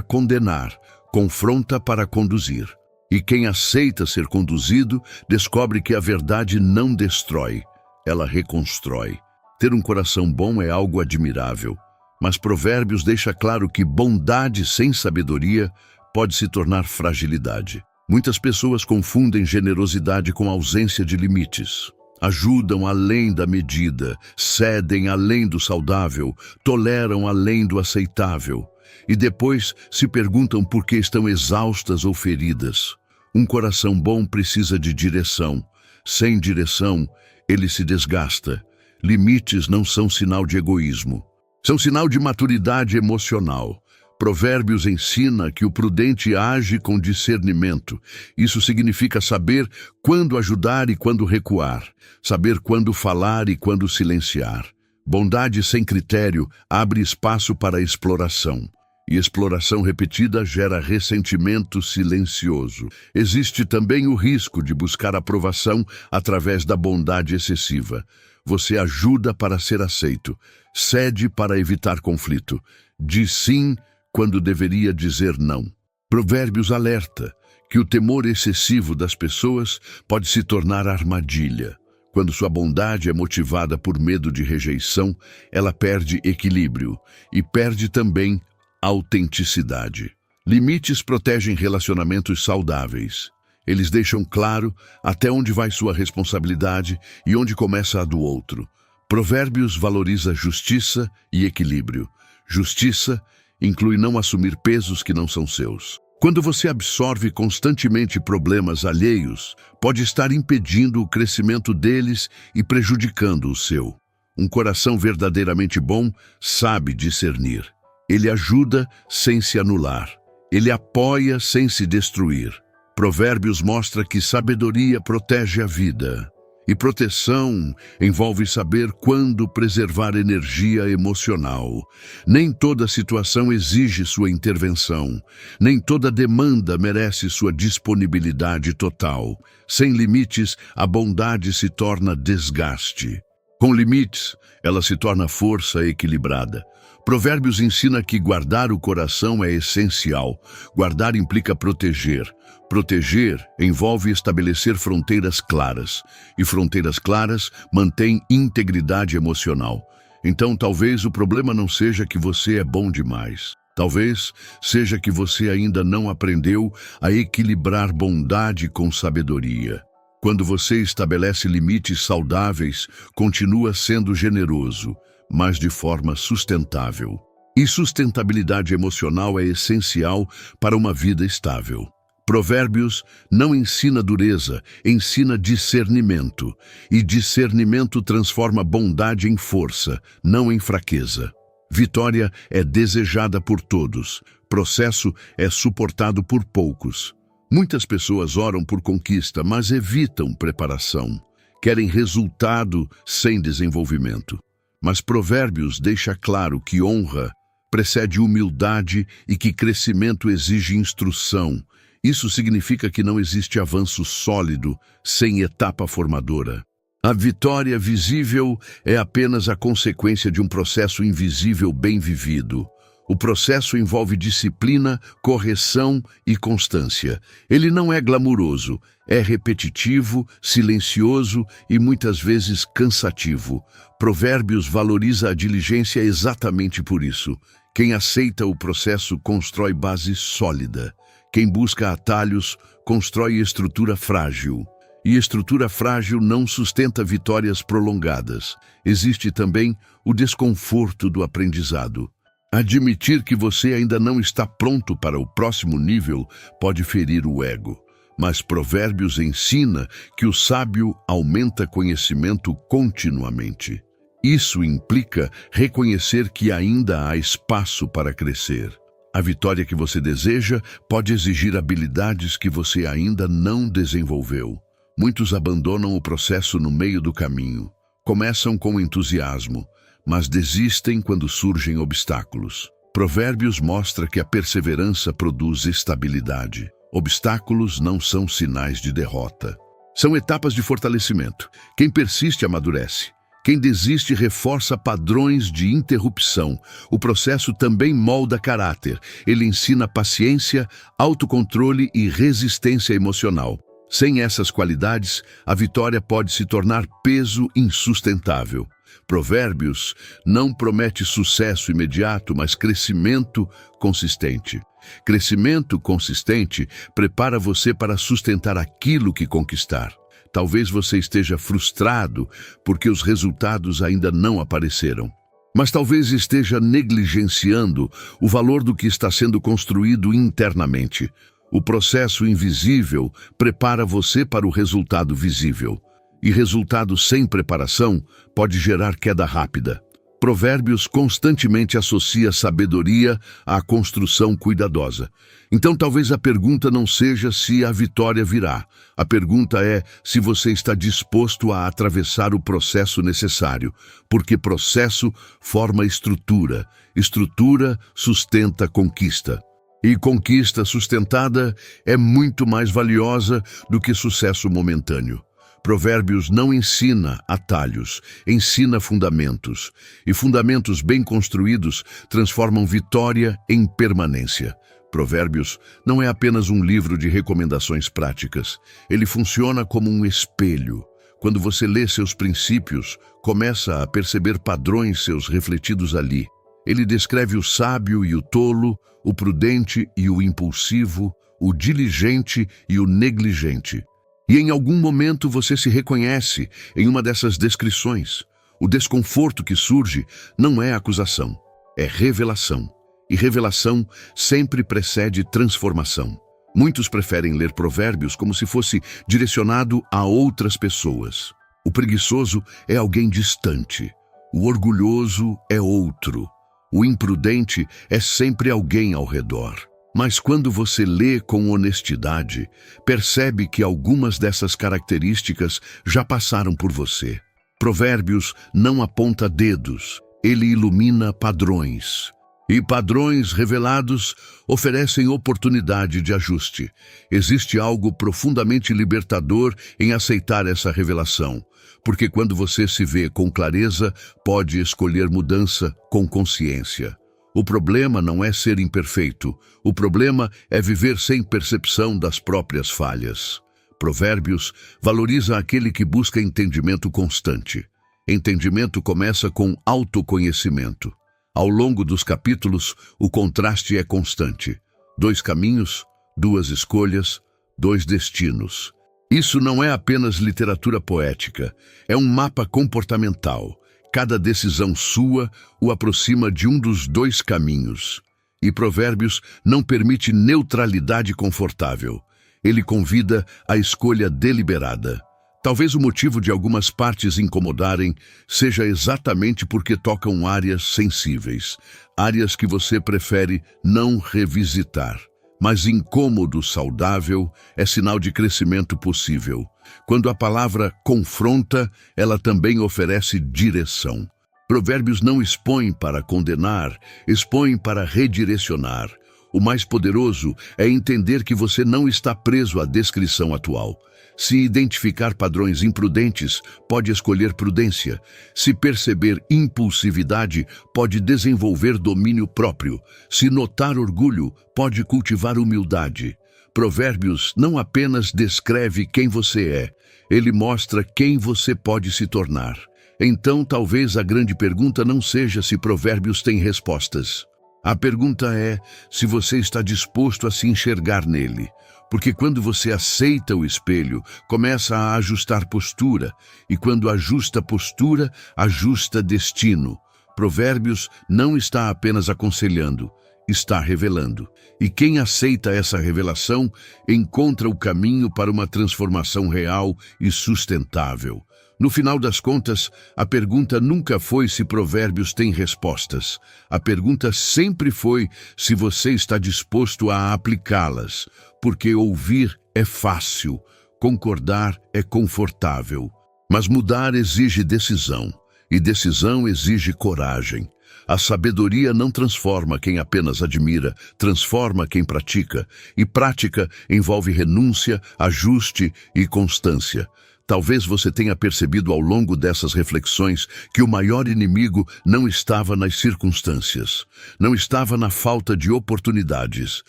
condenar, confronta para conduzir. E quem aceita ser conduzido, descobre que a verdade não destrói, ela reconstrói. Ter um coração bom é algo admirável, mas Provérbios deixa claro que bondade sem sabedoria pode se tornar fragilidade. Muitas pessoas confundem generosidade com ausência de limites. Ajudam além da medida, cedem além do saudável, toleram além do aceitável. E depois se perguntam por que estão exaustas ou feridas. Um coração bom precisa de direção. Sem direção, ele se desgasta. Limites não são sinal de egoísmo. São sinal de maturidade emocional. Provérbios ensina que o prudente age com discernimento. Isso significa saber quando ajudar e quando recuar. Saber quando falar e quando silenciar. Bondade sem critério abre espaço para exploração. E exploração repetida gera ressentimento silencioso. Existe também o risco de buscar aprovação através da bondade excessiva. Você ajuda para ser aceito, cede para evitar conflito, diz sim quando deveria dizer não. Provérbios alerta que o temor excessivo das pessoas pode se tornar armadilha. Quando sua bondade é motivada por medo de rejeição, ela perde equilíbrio e perde também autenticidade. Limites protegem relacionamentos saudáveis. Eles deixam claro até onde vai sua responsabilidade e onde começa a do outro. Provérbios valoriza justiça e equilíbrio. Justiça inclui não assumir pesos que não são seus. Quando você absorve constantemente problemas alheios, pode estar impedindo o crescimento deles e prejudicando o seu. Um coração verdadeiramente bom sabe discernir. Ele ajuda sem se anular. Ele apoia sem se destruir. Provérbios mostra que sabedoria protege a vida. E proteção envolve saber quando preservar energia emocional. Nem toda situação exige sua intervenção. Nem toda demanda merece sua disponibilidade total. Sem limites, a bondade se torna desgaste. Com limites, ela se torna força equilibrada. Provérbios ensina que guardar o coração é essencial. Guardar implica proteger. Proteger envolve estabelecer fronteiras claras. E fronteiras claras mantêm integridade emocional. Então, talvez o problema não seja que você é bom demais. Talvez seja que você ainda não aprendeu a equilibrar bondade com sabedoria. Quando você estabelece limites saudáveis, continua sendo generoso, mas de forma sustentável. E sustentabilidade emocional é essencial para uma vida estável. Provérbios não ensina dureza, ensina discernimento. E discernimento transforma bondade em força, não em fraqueza. Vitória é desejada por todos. Processo é suportado por poucos. Muitas pessoas oram por conquista, mas evitam preparação. Querem resultado sem desenvolvimento. Mas Provérbios deixa claro que honra precede humildade e que crescimento exige instrução. Isso significa que não existe avanço sólido sem etapa formadora. A vitória visível é apenas a consequência de um processo invisível bem vivido. O processo envolve disciplina, correção e constância. Ele não é glamuroso, é repetitivo, silencioso e muitas vezes cansativo. Provérbios valoriza a diligência exatamente por isso. Quem aceita o processo constrói base sólida. Quem busca atalhos constrói estrutura frágil. E estrutura frágil não sustenta vitórias prolongadas. Existe também o desconforto do aprendizado. Admitir que você ainda não está pronto para o próximo nível pode ferir o ego. Mas Provérbios ensina que o sábio aumenta conhecimento continuamente. Isso implica reconhecer que ainda há espaço para crescer. A vitória que você deseja pode exigir habilidades que você ainda não desenvolveu. Muitos abandonam o processo no meio do caminho. Começam com entusiasmo, mas desistem quando surgem obstáculos. Provérbios mostra que a perseverança produz estabilidade. Obstáculos não são sinais de derrota. São etapas de fortalecimento. Quem persiste amadurece. Quem desiste reforça padrões de interrupção. O processo também molda caráter. Ele ensina paciência, autocontrole e resistência emocional. Sem essas qualidades, a vitória pode se tornar peso insustentável. Provérbios não promete sucesso imediato, mas crescimento consistente. Crescimento consistente prepara você para sustentar aquilo que conquistar. Talvez você esteja frustrado porque os resultados ainda não apareceram. Mas talvez esteja negligenciando o valor do que está sendo construído internamente. O processo invisível prepara você para o resultado visível. E resultado sem preparação pode gerar queda rápida. Provérbios constantemente associa sabedoria à construção cuidadosa. Então talvez a pergunta não seja se a vitória virá. A pergunta é se você está disposto a atravessar o processo necessário, porque processo forma estrutura. Estrutura sustenta conquista. E conquista sustentada é muito mais valiosa do que sucesso momentâneo. Provérbios não ensina atalhos, ensina fundamentos. E fundamentos bem construídos transformam vitória em permanência. Provérbios não é apenas um livro de recomendações práticas. Ele funciona como um espelho. Quando você lê seus princípios, começa a perceber padrões seus refletidos ali. Ele descreve o sábio e o tolo, o prudente e o impulsivo, o diligente e o negligente. E em algum momento você se reconhece em uma dessas descrições. O desconforto que surge não é acusação, é revelação. E revelação sempre precede transformação. Muitos preferem ler Provérbios como se fosse direcionado a outras pessoas. O preguiçoso é alguém distante. O orgulhoso é outro. O imprudente é sempre alguém ao redor. Mas quando você lê com honestidade, percebe que algumas dessas características já passaram por você. Provérbios não aponta dedos, ele ilumina padrões. E padrões revelados oferecem oportunidade de ajuste. Existe algo profundamente libertador em aceitar essa revelação, porque quando você se vê com clareza, pode escolher mudança com consciência. O problema não é ser imperfeito, o problema é viver sem percepção das próprias falhas. Provérbios valoriza aquele que busca entendimento constante. Entendimento começa com autoconhecimento. Ao longo dos capítulos, o contraste é constante. 2 caminhos, 2 escolhas, 2 destinos. Isso não é apenas literatura poética, é um mapa comportamental. Cada decisão sua o aproxima de um dos 2 caminhos. E Provérbios não permite neutralidade confortável. Ele convida a escolha deliberada. Talvez o motivo de algumas partes incomodarem seja exatamente porque tocam áreas sensíveis, áreas que você prefere não revisitar. Mas incômodo saudável é sinal de crescimento possível. Quando a palavra confronta, ela também oferece direção. Provérbios não expõe para condenar, expõe para redirecionar. O mais poderoso é entender que você não está preso à descrição atual. Se identificar padrões imprudentes, pode escolher prudência. Se perceber impulsividade, pode desenvolver domínio próprio. Se notar orgulho, pode cultivar humildade. Provérbios não apenas descreve quem você é, ele mostra quem você pode se tornar. Então, talvez a grande pergunta não seja se Provérbios tem respostas. A pergunta é se você está disposto a se enxergar nele. Porque quando você aceita o espelho, começa a ajustar postura. E quando ajusta postura, ajusta destino. Provérbios não está apenas aconselhando, está revelando. E quem aceita essa revelação encontra o caminho para uma transformação real e sustentável. No final das contas, a pergunta nunca foi se Provérbios tem respostas. A pergunta sempre foi se você está disposto a aplicá-las. Porque ouvir é fácil, concordar é confortável. Mas mudar exige decisão, e decisão exige coragem. A sabedoria não transforma quem apenas admira, transforma quem pratica, e prática envolve renúncia, ajuste e constância. Talvez você tenha percebido ao longo dessas reflexões que o maior inimigo não estava nas circunstâncias, não estava na falta de oportunidades,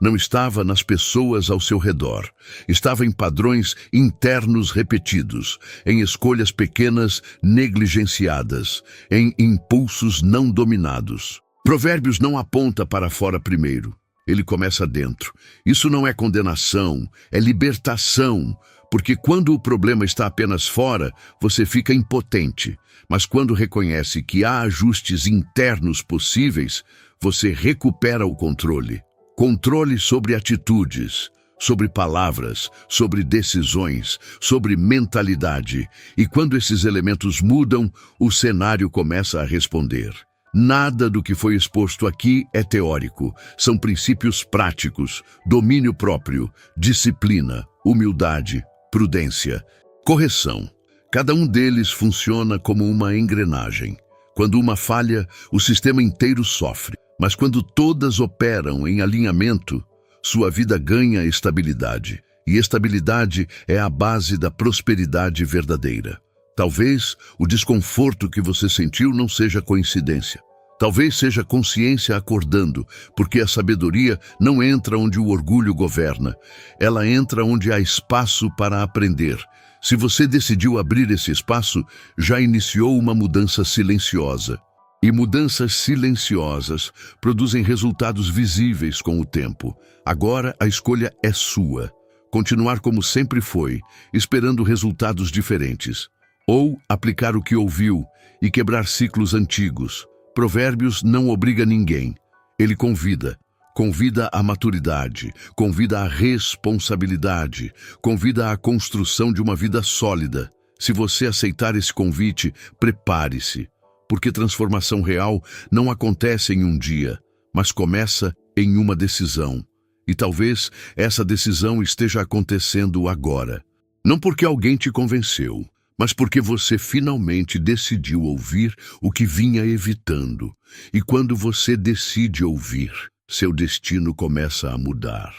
não estava nas pessoas ao seu redor, estava em padrões internos repetidos, em escolhas pequenas negligenciadas, em impulsos não dominados. Provérbios não aponta para fora primeiro, ele começa dentro. Isso não é condenação, é libertação. Porque quando o problema está apenas fora, você fica impotente. Mas quando reconhece que há ajustes internos possíveis, você recupera o controle. Controle sobre atitudes, sobre palavras, sobre decisões, sobre mentalidade. E quando esses elementos mudam, o cenário começa a responder. Nada do que foi exposto aqui é teórico. São princípios práticos, domínio próprio, disciplina, humildade, prudência, correção. Cada um deles funciona como uma engrenagem. Quando uma falha, o sistema inteiro sofre. Mas quando todas operam em alinhamento, sua vida ganha estabilidade. E estabilidade é a base da prosperidade verdadeira. Talvez o desconforto que você sentiu não seja coincidência. Talvez seja consciência acordando, porque a sabedoria não entra onde o orgulho governa. Ela entra onde há espaço para aprender. Se você decidiu abrir esse espaço, já iniciou uma mudança silenciosa. E mudanças silenciosas produzem resultados visíveis com o tempo. Agora a escolha é sua. Continuar como sempre foi, esperando resultados diferentes. Ou aplicar o que ouviu e quebrar ciclos antigos. Provérbios não obriga ninguém. Ele convida. Convida à maturidade, convida à responsabilidade, convida à construção de uma vida sólida. Se você aceitar esse convite, prepare-se. Porque transformação real não acontece em um dia, mas começa em uma decisão. E talvez essa decisão esteja acontecendo agora. Não porque alguém te convenceu, mas porque você finalmente decidiu ouvir o que vinha evitando. E quando você decide ouvir, seu destino começa a mudar.